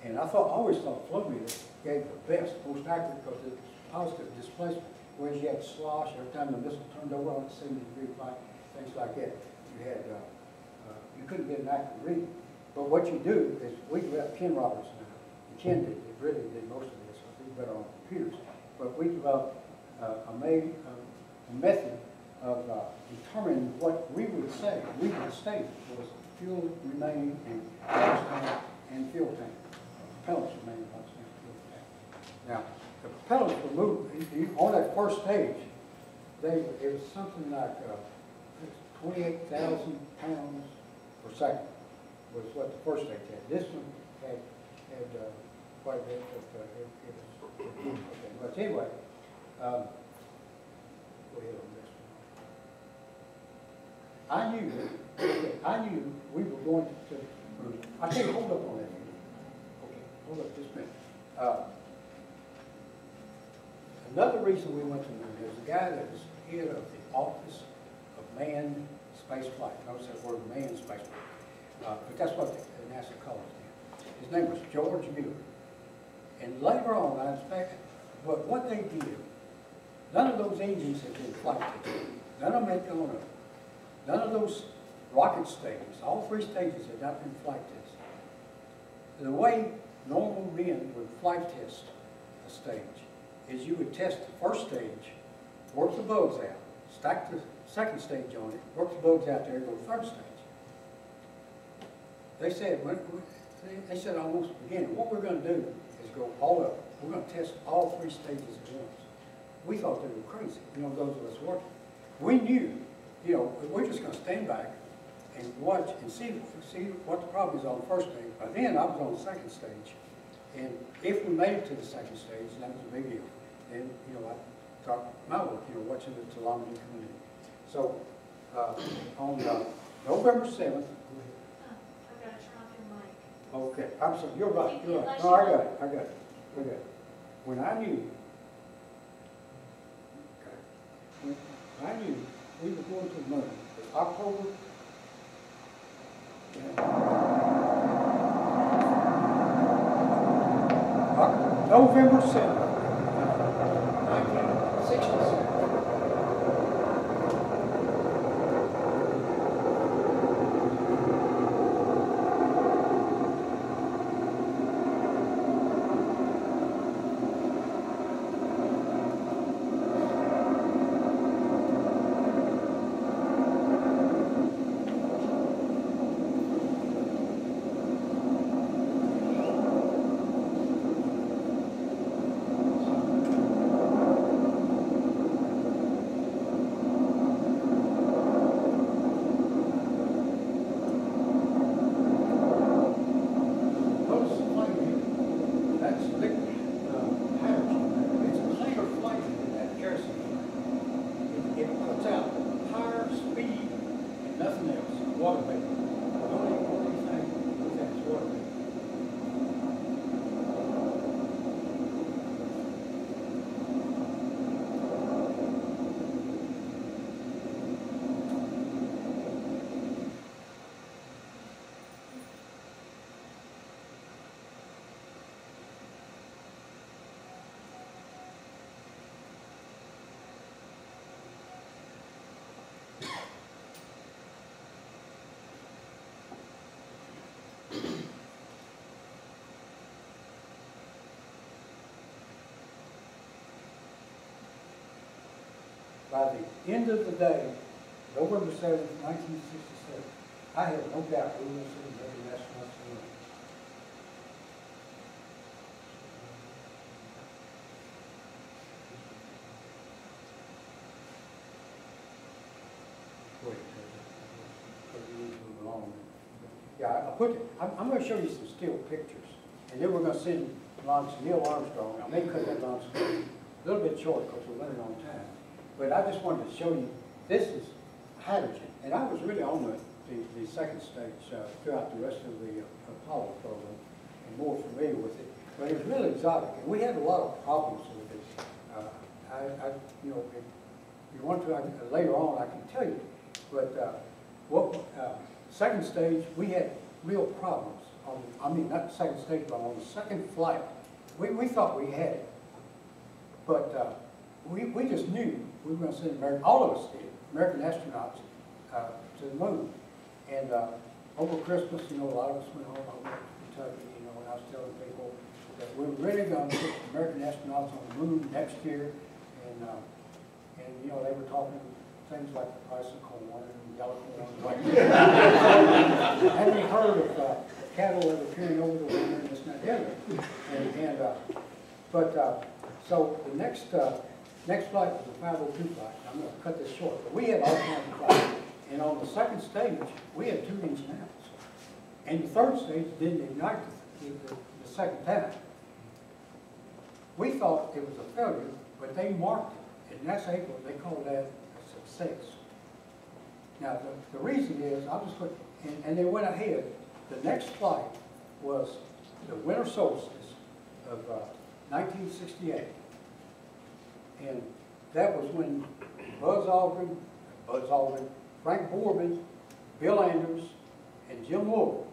And I always thought flow meter gave the best, most accurate, because it's positive displacement. Whereas you had slosh, every time the missile turned over on its 70-degree flight, things like that. You had, you couldn't get an accurate reading. But what you do is, we developed Ken Roberts now. And Ken really did most of this, he's better on computers. But we developed a method of determining what we would say, we would state was fuel remaining in gas tank and fuel tank. Propellants remaining in gas tank and fuel tank. Now, the propellants were moved, on that first stage, it was something like 28,000 pounds per second was what the first stage had. This one had quite a bit, but it was okay. But anyway, go ahead on this one. I knew we were going to I can't hold up on that. Okay, hold up just a minute. Another reason we went to the moon is the guy that was head of the Office of Manned Spaceflight. Notice that word manned spaceflight. But that's what the NASA calls it. His name was George Mueller. And later on, I expect, but what they did, none of those engines had been flight tested. None of them had gone up. None of those rocket stages, all three stages had not been flight tested. The way normal men would flight test a stage is you would test the first stage, work the bugs out, stack the second stage on it, work the bugs out there, go to the third stage. They said almost at the beginning, what we're going to do is go all up. We're going to test all three stages at once. We thought they were crazy, those of us working. We knew, we're just going to stand back and watch and see what the problem is on the first stage. By then, I was on the second stage. And if we made it to the second stage, that was a big deal. Then, I got my work, watching the telemetry coming in. So, on November 7th, I've got to turn off your mic. okay, I'm sorry, you're right. No, I got it. When I knew, we were going to the moon, it was October, November 7th, 1967. By the end of the day, November 7th, 1967, I had no doubt we were going to see the astronauts on the moon. Yeah, I'm going to show you some still pictures, and then we're going to send launch Neil Armstrong. I may cut that launch a little bit short because we're running on time. But I just wanted to show you, this is hydrogen. And I was really on the second stage throughout the rest of the Apollo program and more familiar with it. But it was really exotic. And we had a lot of problems with it. If you want to, later on I can tell you. But second stage, we had real problems. Not the second stage, but on the second flight. We thought we had it. But we just knew we were going to send all of us did, American astronauts, to the moon. And over Christmas, you know, a lot of us went home, I went to Kentucky, you know, and I was telling people that we're really going to put American astronauts on the moon next year. And you know, they were talking things like the price of corn and yellow corn. Like have you heard of cattle that are carrying over the winter and this and that? So the next flight was a 502 flight. I'm going to cut this short, but we had all kinds of flights. And on the second stage, we had 2 engine outs. And the third stage didn't ignite the second time. We thought it was a failure, but they marked it. And that's April, they call that a success. Now, the reason is, I'll just put, and they went ahead. The next flight was the winter solstice of 1968. And that was when Buzz Aldrin, Frank Borman, Bill Anders, and Jim Lovell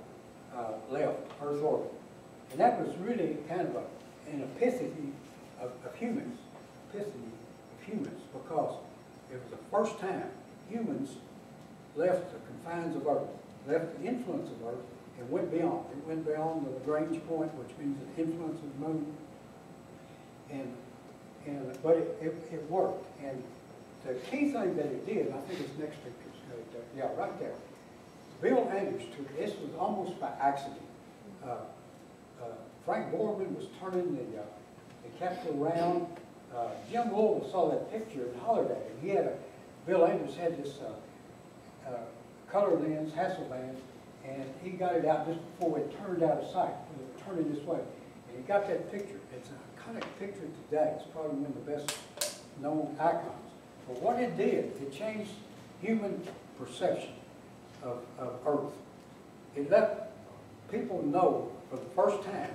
left Earth orbit. And that was really kind of an epiphany of humans, because it was the first time humans left the confines of Earth, left the influence of Earth, and went beyond. It went beyond the Lagrange point, which means the influence of the moon. But it worked. And the key thing that it did, I think it's next picture. Yeah, right there. Bill Anders took it. This was almost by accident. Frank Borman was turning the capsule around. Jim Lovell saw that picture and hollered at him. Bill Anders had this color lens, Hasselblad, and he got it out just before it turned out of sight. It was turning this way. And he got that picture. It's an iconic picture today. It's probably one of the best known icons. But what it did, it changed human perception of Earth. It let people know for the first time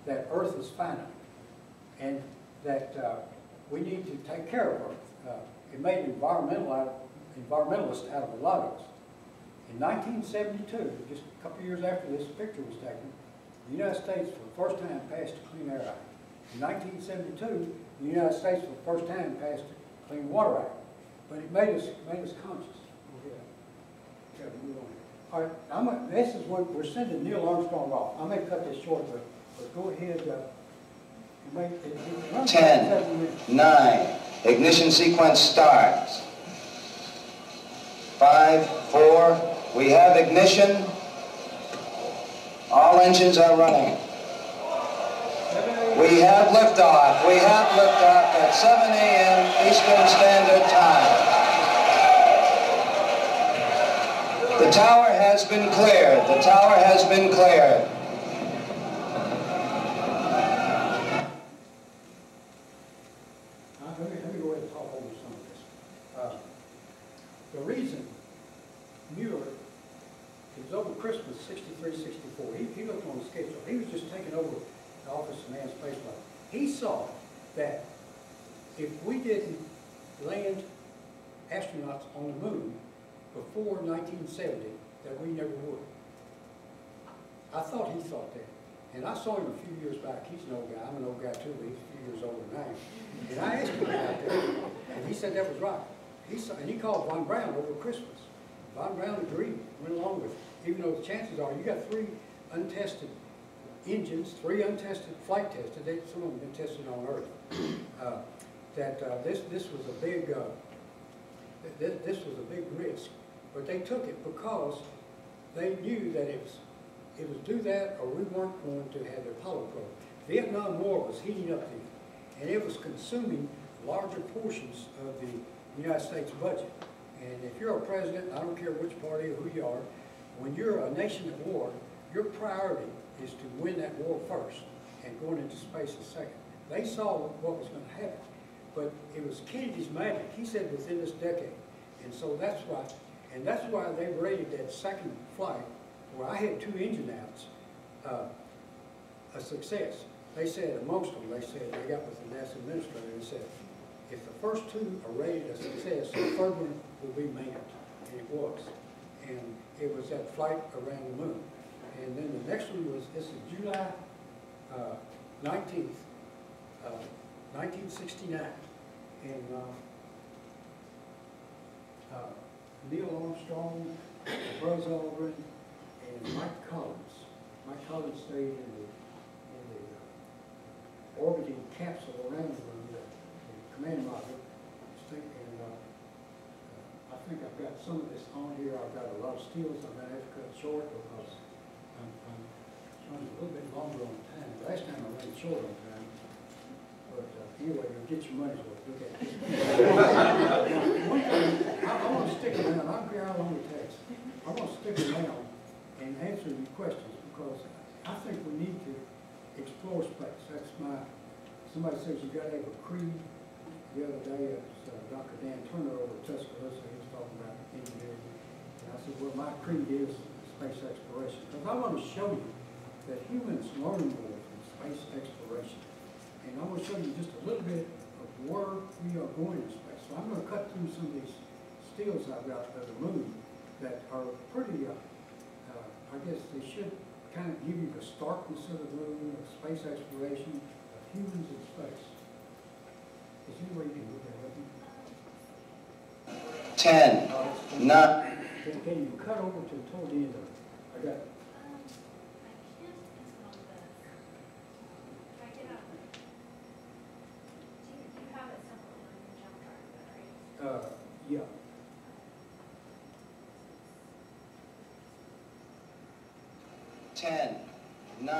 that Earth is finite and that we need to take care of Earth. It made environmentalists out of a lot of us. In 1972, just a couple years after this picture was taken, the United States for the first time passed a Clean Air Act. In 1972, the United States for the first time passed a Clean Water Act. But it made us conscious. Yeah, move on. All right, this is what we're sending Neil Armstrong off. I may cut this short, but go ahead. 10, 9, ignition sequence starts. 5, 4, we have ignition. All engines are running. We have liftoff. We have liftoff at 7 a.m. Eastern Standard Time. The tower has been cleared. The tower has been cleared. Let me go ahead and talk over some of this. The reason Mueller, it was over Christmas, 63, 64. He looked on the schedule. He was just taking over the Office of Manned Spaceflight. He saw that if we didn't land astronauts on the moon before 1970, that we never would. I thought he thought that. And I saw him a few years back. He's an old guy. I'm an old guy too, but he's a few years older than I am. And I asked him about that, and he said that was right. And he called Von Braun over Christmas. Von Braun agreed, went along with it, even though the chances are you got 3 untested engines, 3 untested flight tested. Some of them have been tested on Earth. This was a big this was a big risk, but they took it because they knew that it was do that or we weren't going to have the Apollo program. Vietnam War was heating up then, and it was consuming larger portions of the United States budget. And if you're a president, I don't care which party or who you are, when you're a nation at war, your priority is to win that war first and going into space is second. They saw what was going to happen, but it was Kennedy's magic. He said within this decade, and so that's why they rated that second flight, where I had 2 engine outs, a success. They said amongst them, they got with the NASA administrator, and said, if the first 2 are rated a success, the third one will be manned, and it was. And it was that flight around the moon. And then the next one was, this is July 19th, 1969. And Neil Armstrong, Buzz Aldrin, and Mike Collins. Mike Collins stayed in the orbiting capsule around the command module. And I think I've got some of this on here. I've got a lot of stills I'm going to have to cut short because I'm running a little bit longer on time. Last time I ran short on time. But anyway, you'll get your money's worth. Look at it. One thing, I want to stick around. I don't care how long it takes. I want to stick around and answer your questions because I think we need to explore space. That's somebody says you got to have a creed. The other day, Dr. Dan Turner over at Tuscaloosa, he was talking about engineering. And I said, well, my creed is space exploration. Because I want to show you that humans learn more from space exploration. And I want to show you just a little bit of where we are going in space. So I'm going to cut through some of these stills I've got of the moon that are pretty, I guess they should kind of give you the starkness of the moon, of space exploration, of humans in space. Is there any way you can look at it? 10, 9. Can you cut over to toward the end of it? I got it. I can't answer all this. If I get out. Do you have it separately on your jump drive, right? Yeah. 10, 9.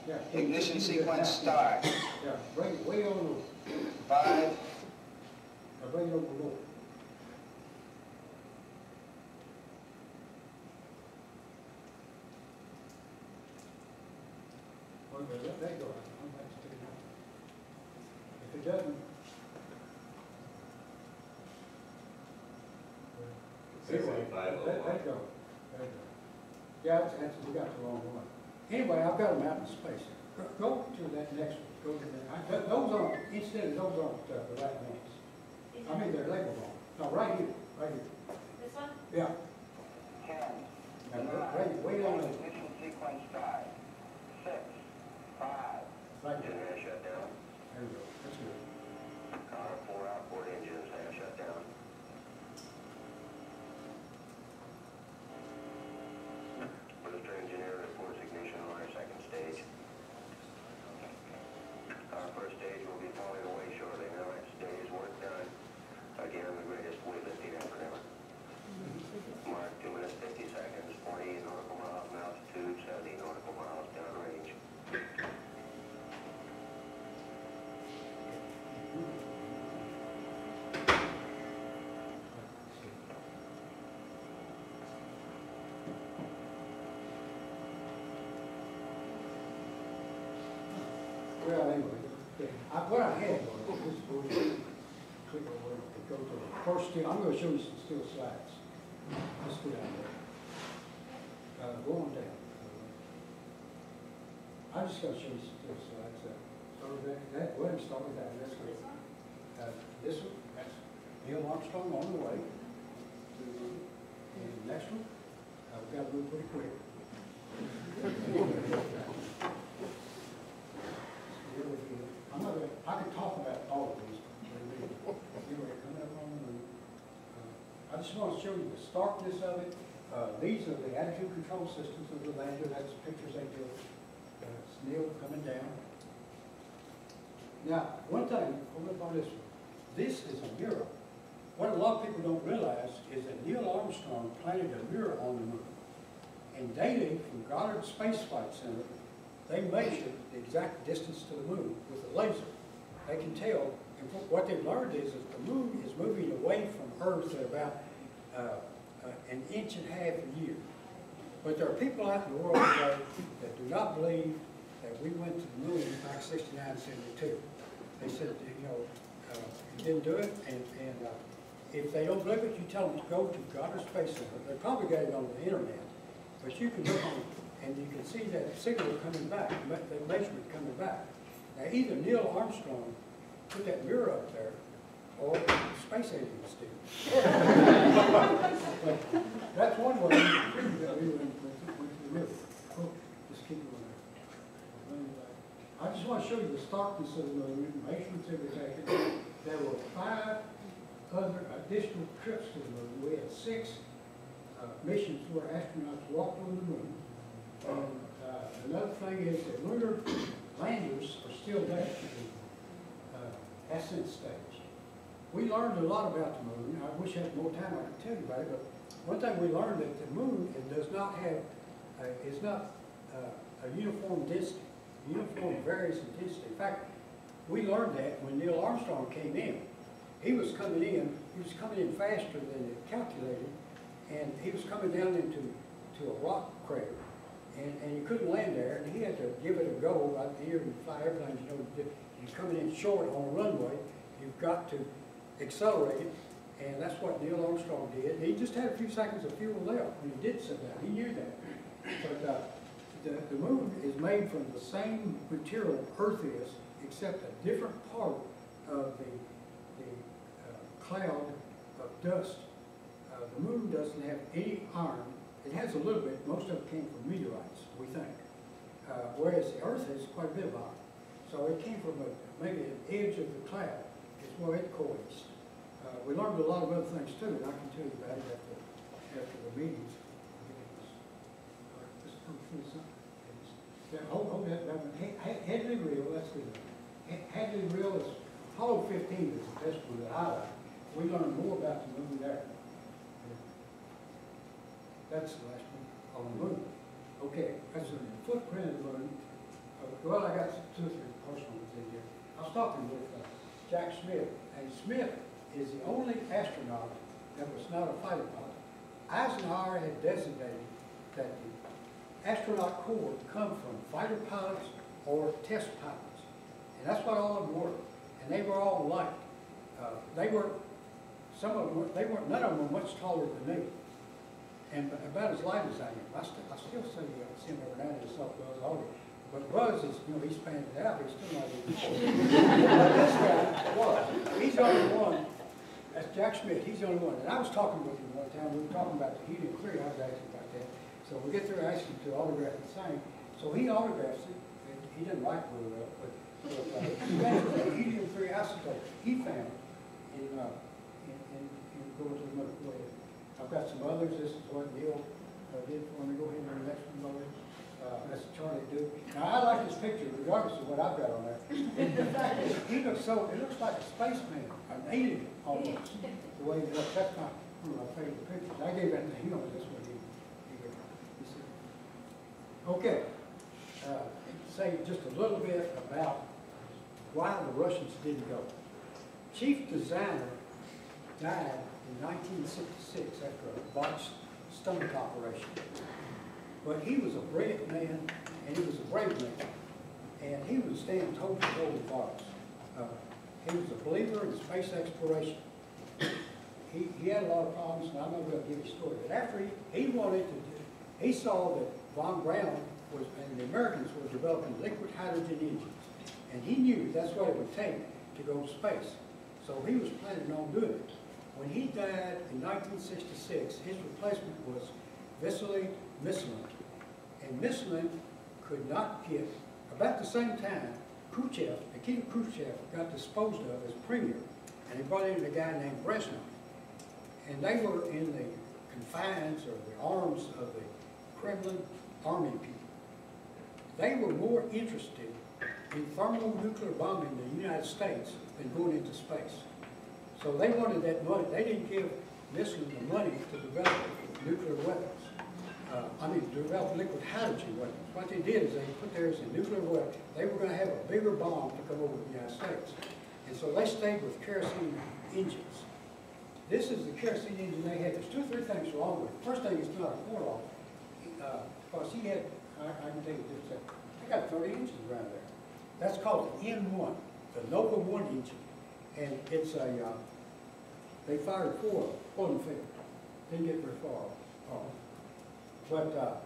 Yeah. Ignition sequence start. Yeah, bring it way on over. 5, Now bring it over low. Okay, let that go. I'm back to stick it out. If it doesn't. Anyway, 6501. let go. Let go. Yeah, we got the wrong one. Anyway, I've got them out in space. Go to that next one. Go to that. Those aren't, instead, those aren't the right ones. I mean, they're labeled wrong. No, right here, right here. This one? Yeah. 10, Now, way on the, ignition sequence start. 6, 5. right there. Generator shut down. There we go. That's good. Car 4 outboard engines have shut down. Booster engineer reports ignition on our second stage. Our first stage will be falling away shortly. Now next day's work done. Again, the greatest weightlifting effort ever. Mark 2 minutes 50 seconds, 40 nautical miles in altitude, 70 nautical miles downrange. Well, anyway, what I had was, this go to, click over and go to the first still. I'm going to show you some still slides. Let's go down there. Go on down. I'm just going to show you some still slides. So that, let me start with that. Let's go. This one, that's Neil Armstrong on the way. And the next one, we've got to move pretty quick. I'm not gonna, I could talk about all of these, but anyway, coming up on the moon. I just want to show you the starkness of it. These are the attitude control systems of the lander. That's the pictures they took. It's Neil coming down. Now, one thing, hold up on this one. This is a mirror. What a lot of people don't realize is that Neil Armstrong planted a mirror on the moon. And data from Goddard Space Flight Center, they measured the exact distance to the moon with a laser. They can tell, and what they've learned is that the moon is moving away from Earth at about an inch and a half a year. But there are people out in the world today that do not believe that we went to the moon back 69, 72. They said, you know, you didn't do it, and if they don't believe it, you tell them to go to Goddard Space Center. They probably got it on the internet, but you can look on it, and you can see that signal coming back, the measurement coming back. Now, either Neil Armstrong put that mirror up there, or space aliens did. That's one way that we went to the mirror. Oh, just keep it on there. I just want to show you the starkness of the moon, measurements that were taken. There were 5 other additional trips to the moon. We had 6 missions where astronauts walked on the moon. And another thing is that lunar landers are still there, ascent stage. We learned a lot about the moon. I wish I had more time I could tell you about it, but one thing we learned that the moon does not have, is not a uniform density. Uniform varies in density. In fact, we learned that when Neil Armstrong came in. He was coming in faster than it calculated, and he was coming down into a rock crater. And he couldn't land there, and he had to give it a go. Out here, you fly airplanes, you know, you're coming in short on a runway, you've got to accelerate it, and that's what Neil Armstrong did. He just had a few seconds of fuel left when he did sit down. He knew that. But the moon is made from the same material Earth is, except a different part of the cloud of dust. The moon doesn't have any iron. It has a little bit. Most of it came from meteorites, we think. Whereas the Earth has quite a bit of iron. So it came from maybe an edge of the cloud is where it coalesced. We learned a lot of other things too, and I can tell you about it after the meetings. Hold that down. Hadley Reel, that's good. Hadley Reel is, Apollo 15 is the best one that I like. We learned more about the moon there. That's the last one on the moon. Okay, that's the footprint of the moon. Well, I got two or three personal ones in here. I was talking with Jack Smith, and Smith is the only astronaut that was not a fighter pilot. Eisenhower had designated that the astronaut corps would come from fighter pilots or test pilots. And that's what all of them were. And they were all liked. Some of them, none of them were much taller than me. And about as light as I am. I still see him every now and then, saw Buzz Aldrin. But Buzz is, you know, he's spanned it out, but he's still not even tall. But this guy was. He's the only one. That's Jack Smith. He's the only one. And I was talking with him one time. We were talking about the helium 3. I was asking about that. So we get through asking to autograph the same. So he autographs it. And he didn't write real well, but the helium 3 isotope he found in going to the moon. Go ahead. I've got some others. This is what Neil did for me. Go ahead and the next one, Lois. That's Charlie Duke. Now, I like this picture regardless of what I've got on there. And the fact is, he looks it looks like a spaceman, an alien almost, the way he looks. That's one of my favorite pictures. I gave that to him. This one he said. Okay. Say just a little bit about why the Russians didn't go. Chief designer died in 1966 after a botched stomach operation. But he was a brilliant man, and he was a brave man. And he would stand toe-to-toe with bombs. He was a believer in space exploration. He had a lot of problems, and I'm not going to give you a story. But after he saw that von Braun and the Americans were developing liquid hydrogen engines. And he knew that's what it would take to go to space. So he was planning on doing it. When he died in 1966, his replacement was Vasily Misslin. And Misslin could not get, about the same time, Khrushchev, Nikita Khrushchev, got disposed of as premier. And he brought in a guy named Brezhnev. And they were in the confines or the arms of the Kremlin army people. They were more interested in thermonuclear bombing the United States than going into space. So they wanted that money. They didn't give Misslin the money to develop nuclear weapons. To develop liquid hydrogen weapons. What they did is they put theirs in nuclear weapons. They were going to have a bigger bomb to come over the United States. And so they stayed with kerosene engines. This is the kerosene engine they had. There's two or three things wrong with it. First thing, it's not a quarter-off. Because he had, I can tell you this, they got 30 engines around there. That's called the N1, the Nova 1 engine. And it's they fired four of them failed. Didn't get very far. But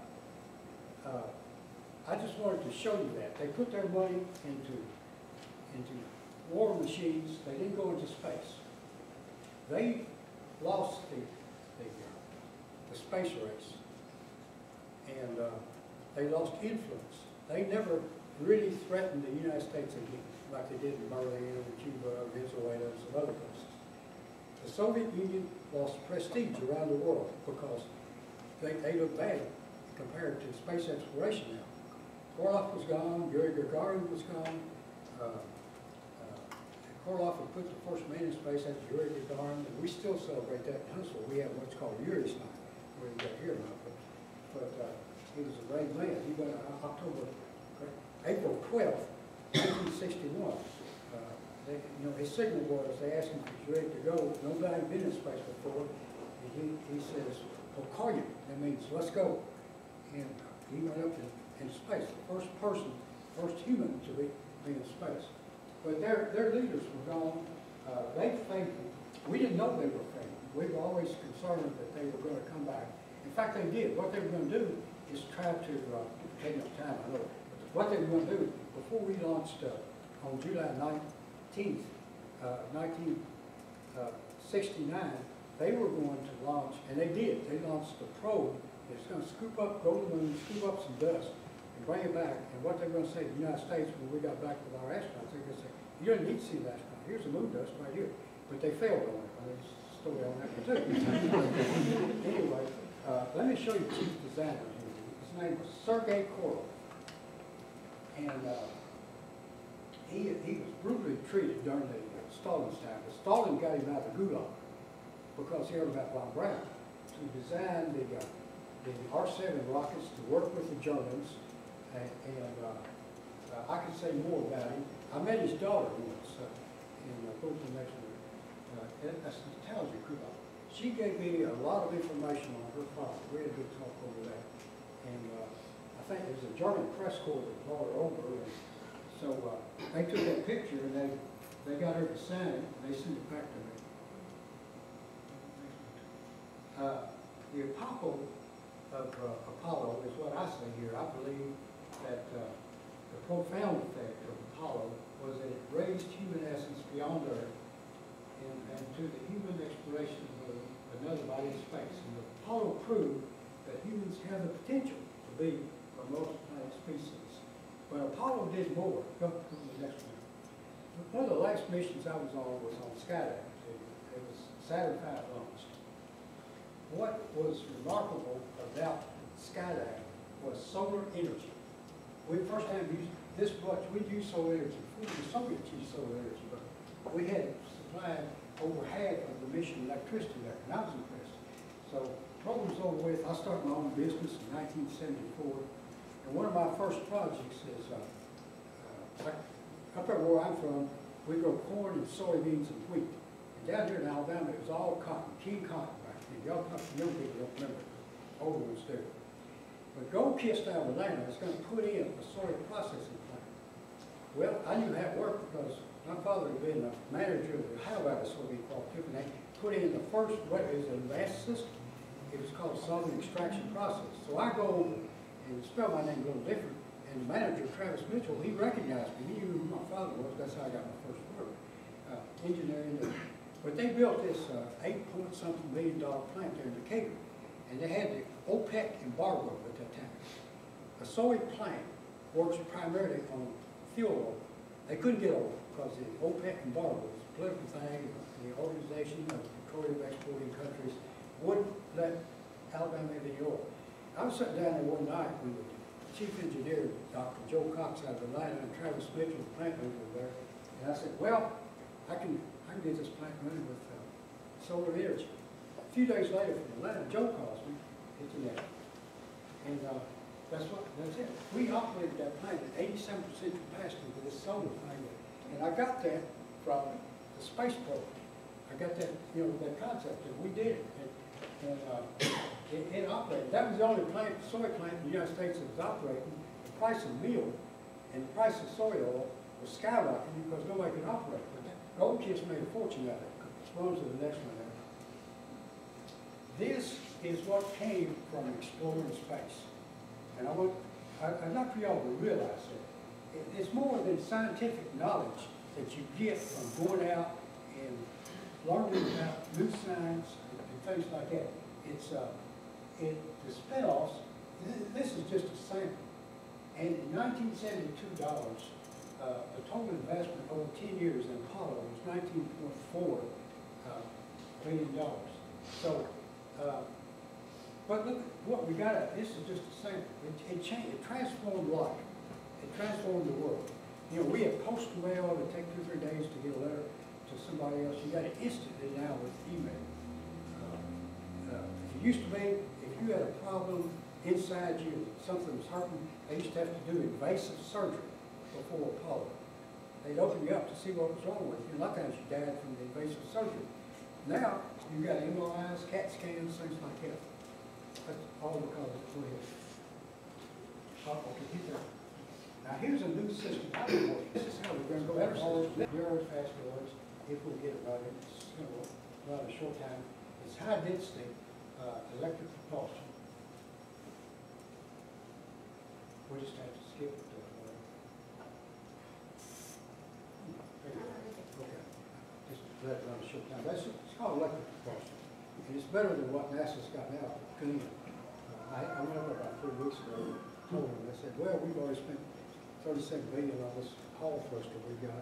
I just wanted to show you that. They put their money into war machines. They didn't go into space. They lost the space race. And they lost influence. They never really threatened the United States again, like they did in Berlin and Cuba, Venezuela, and some other places. The Soviet Union lost prestige around the world because they looked bad compared to space exploration now. Korolev was gone, Yuri Gagarin was gone. Korolev had put the first man in space after Yuri Gagarin, and we still celebrate that in Huntsville. We have what's called Yuri's night, where you got here now, but he was a great man. He went April 12th, 1961. His signal was, they asked him if he was ready to go. Nobody had been in space before. And he says, "I'll call you." That means, let's go. And he went up in space, the first person, first human to be in space. But their leaders were gone. They failed. We didn't know they were failing. We were always concerned that they were going to come back. In fact, they did. What they were going to do is try to, take up time, I know, but what they were going to do, before we launched on July 19th, 1969, they were going to launch, and they did. They launched the probe. It's going to scoop up, go to the moon, scoop up some dust, and bring it back. And what they're going to say to the United States when we got back with our astronauts, they're going to say, "You don't need to see the astronaut. Here's the moon dust right here." But they failed on it. There's a story on that one too. Anyway, let me show you the chief designer here. His name was Sergei Korolev. And he was brutally treated during the Stalin's time. But Stalin got him out of the gulag because he heard about von Braun to design the R-7 rockets to work with the Germans. And I could say more about him. I met his daughter once in Fulton next week. That's the Talented Crew. She gave me a lot of information on her father. We had a good talk over that. And I think there's a German press corps that brought her over. And so they took that picture and they got her to sign it, and they sent it back to me. The Apollo of Apollo is what I say here. I believe that the profound effect of Apollo was that it raised human essence beyond Earth and to the human exploration of another body in space. And Apollo proved that humans have the potential to be a multi-planet species. But Apollo did more. Go to the next one. One of the last missions I was on skydiving. It was Saturn V launched. What was remarkable about skydiving was solar energy. We first time used this much, we'd use solar energy. The Soviets used solar energy, but we had supplied over half of the mission electricity there, and I was impressed. So program's over with. I started my own business in 1974, and one of my first projects is, up there where I'm from, we grow corn and soybeans and wheat. And down here in Alabama, it was all cotton, king cotton back then. Y'all young people don't remember, older ones do. But Gold Kist out of Atlanta is going to put in a soy processing plant. Well, I knew how it worked because my father had been a manager of the Ohio Valley soybean cooperative, and they put in the first, what is an advanced system. It was called solvent extraction process. So I go over and spell my name a little different, and the manager, Travis Mitchell, he recognized me. He knew who my father was. That's how I got my first work, engineering. But they built this $8-point-something million plant there in Decatur, and they had the OPEC embargo at that time. A soy plant works primarily on fuel oil. They couldn't get oil because the OPEC embargo was a political thing. The Organization of Petroleum Exporting Countries wouldn't let Alabama have any oil. I was sitting down there one night with the chief engineer, Dr. Joe Cox out of Atlanta, and Travis Mitchell, the plant manager there, and I said, well, I can get this plant running with solar energy. A few days later from Atlanta, Joe calls me, it's an error. And that's it. We operated that plant at 87% capacity with this solar thing. And I got that from the space program. I got that, that concept, and we did it. And it operated. That was the only soy plant in the United States that was operating. The price of meal and the price of soy oil was skyrocketing because nobody could operate. But Gold Kist made a fortune out of it. Let's go on to the next one there. This is what came from exploring space. And I'd like for y'all to realize that it's more than scientific knowledge that you get from going out and learning about new science and things like that. It dispels, this is just a sample. And in 1972 dollars, the total investment over 10 years in Apollo was $19.4 billion. So But look, what we got, this is just a sample. It changed, it transformed life. It transformed the world. You know, we have postal mail that take 2 or 3 days to get a letter to somebody else. You got it instantly now with email. It used to be, if you had a problem inside you, something was hurting, they used to have to do invasive surgery before Apollo. They'd open you up to see what was wrong with you. A lot of times you died from the invasive surgery. Now, you got MRIs, CAT scans, things like that. That's all because it's weird. Okay, keep that. Now, here's a new system. I don't know. This is how we're going to go better system. Zero fast boards, if we get it running. It's going to run a short time. It's high density electric propulsion. We just have to skip it. Okay. Just let it run a short time. It's called electric propulsion. And it's better than what NASA's got now. I went over about 3 weeks ago and told them, they said, well, we've already spent $37 billion on this Hall thruster we got.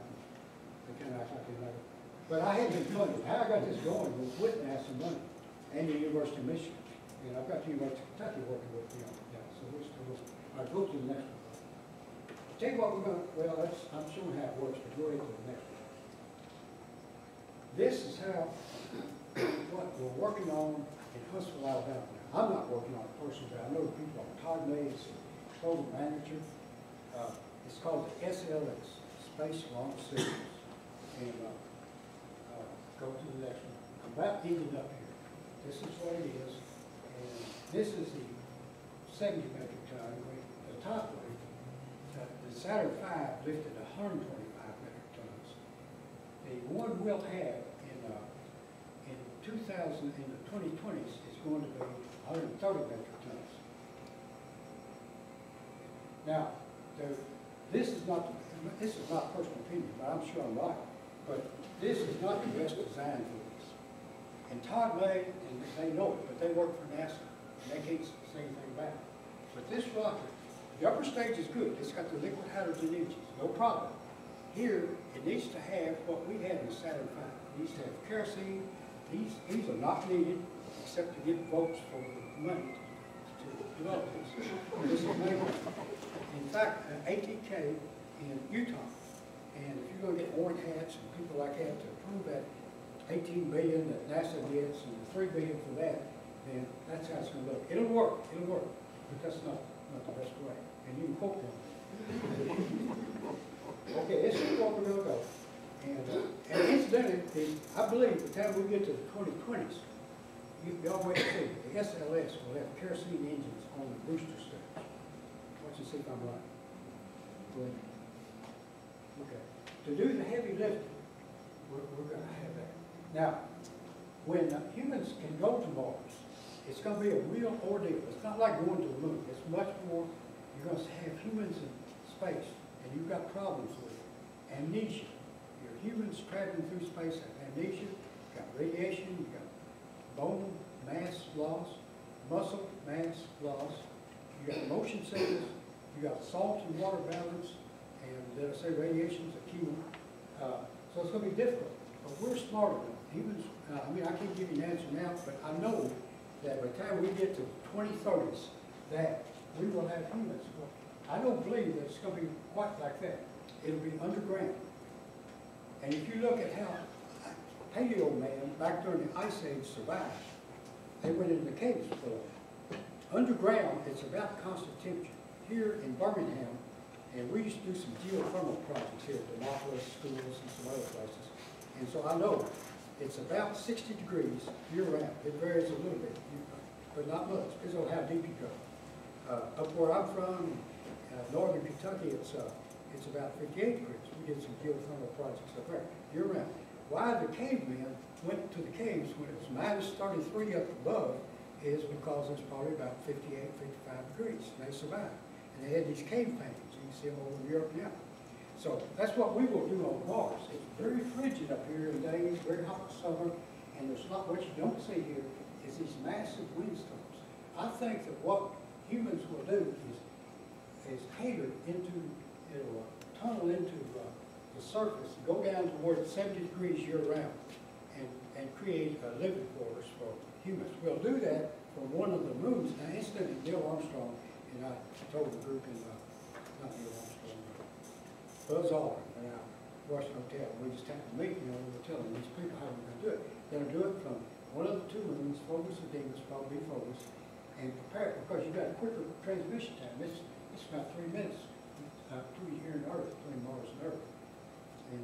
They kind of act like they know. But I had been funded. How I got this going was with NASA money and the University of Michigan. And I've got the University of Kentucky working with me on that. So we're still, all right, go to the next one. Tell you what we're going to, well, I'm showing how it works, but go ahead to the next one. This is how, what we're working on in Huntsville, Alabama now. I'm not working on it personally, but I know the people on Todd Mays, program manager. It's called the SLS, Space Launch Systems. And go to the next one. I'm about ending up here. This is what it is. And this is the 70 metric ton. The top weight, the Saturn V lifted 125 metric tons. The one we'll have in 2020s is going to be 130 metric tons. Now, this is not personal opinion, but I'm sure I'm right. But this is not the best design for this. And Todd May, and they know it, but they work for NASA, and they can't say anything about it. But this rocket, the upper stage is good. It's got the liquid hydrogen engines, no problem. Here, it needs to have what we had in the Saturn V. It needs to have kerosene. These are not needed except to get votes for the money to develop this. This is amazing. In fact, ATK in Utah, and if you're going to get orange hats and people like that to approve that $18 billion that NASA gets and the $3 billion for that, then that's how it's going to look. It'll work, but that's not the best way. And you can quote them. Okay, this is what we're going to go. And incidentally, I believe by the time we get to the 2020s, y'all wait and see. The SLS will have kerosene engines on the booster stage. Watch and see if I'm right. Go ahead. Okay. To do the heavy lifting, we're going to have that. Now, when humans can go to Mars, it's going to be a real ordeal. It's not like going to the moon. It's much more, you're going to have humans in space, and you've got problems with amnesia. Your humans traveling through space have amnesia, you've got radiation, you've got bone mass loss, muscle mass loss, you've got motion sickness, you've got salt and water balance, and did I say radiation's a key one? So it's going to be difficult, but we're smart enough. Humans, I mean, I can't give you an answer now, but I know that by the time we get to 2030s, that we will have humans. Well, I don't believe that it's going to be quite like that. It'll be underground. And if you look at how paleo man back during the Ice Age survived, they went into the caves for a while. Underground, it's about constant temperature. Here in Birmingham, and we used to do some geothermal projects here at Demopolis schools and some other places. And so I know it's about 60 degrees year-round. It varies a little bit, but not much. Depends on how deep you go. Up where I'm from, northern Kentucky, it's about 58 degrees. We did some geothermal projects up there year-round. Why the cavemen went to the caves when it was minus 33 up above is because it's probably about 58, 55 degrees. And they survived. And they had these cave paintings. You can see them over in Europe now. So that's what we will do on Mars. It's very frigid up here in days, very hot in summer, and there's not what you don't see here is these massive windstorms. I think that what humans will do is cater into, it'll tunnel into the surface, go down toward 70 degrees year round, and create living quarters for humans. We'll do that for one of the moons. Now instantly, Neil Armstrong, and I told the group in, not Neil Armstrong, Buzz Aldrin, and I Washington Hotel, we just happened to meet, we were telling these people how we're gonna do it. They're gonna do it from one of the two moons, Phobos or Deimos, probably Phobos, and prepare, because you got a quicker transmission time. It's about 3 minutes between here and Earth, between Mars and Earth. And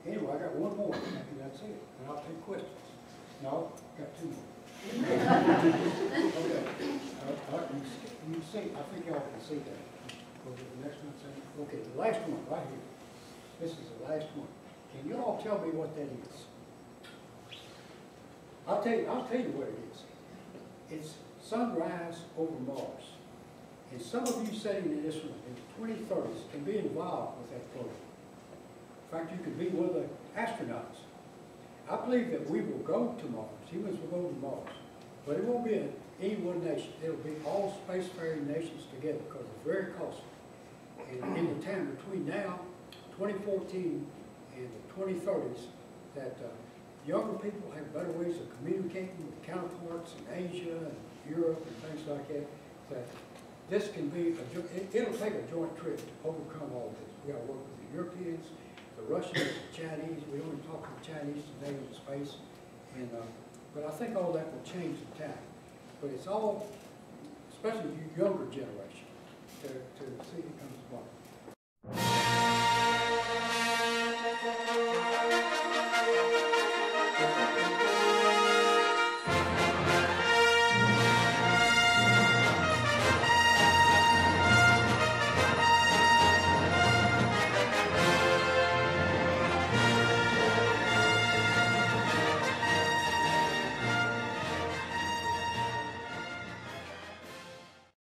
anyway, I got one more, and that's it, and I'll take questions. No, got two more. Okay, you see, I think y'all can see that. Go to the next one, okay, the last one, right here. This is the last one. Can you all tell me what that is? I'll tell you what it is. It's sunrise over Mars. And some of you sitting in this room in the 2030s can be involved with that program. In fact, you could be one of the astronauts. I believe that we will go to Mars. Humans will go to Mars. But it won't be any one nation. It'll be all spacefaring nations together because it's very costly. And in the time between now, 2014, and the 2030s, that younger people have better ways of communicating with counterparts in Asia and Europe and things like that, that this can be, it'll take a joint trip to overcome all this. We got to work with the Europeans, the Russians, the Chinese. We only talk to the Chinese today in space. And, but I think all that will change in time. But it's all, especially the younger generation, to see it comes to market.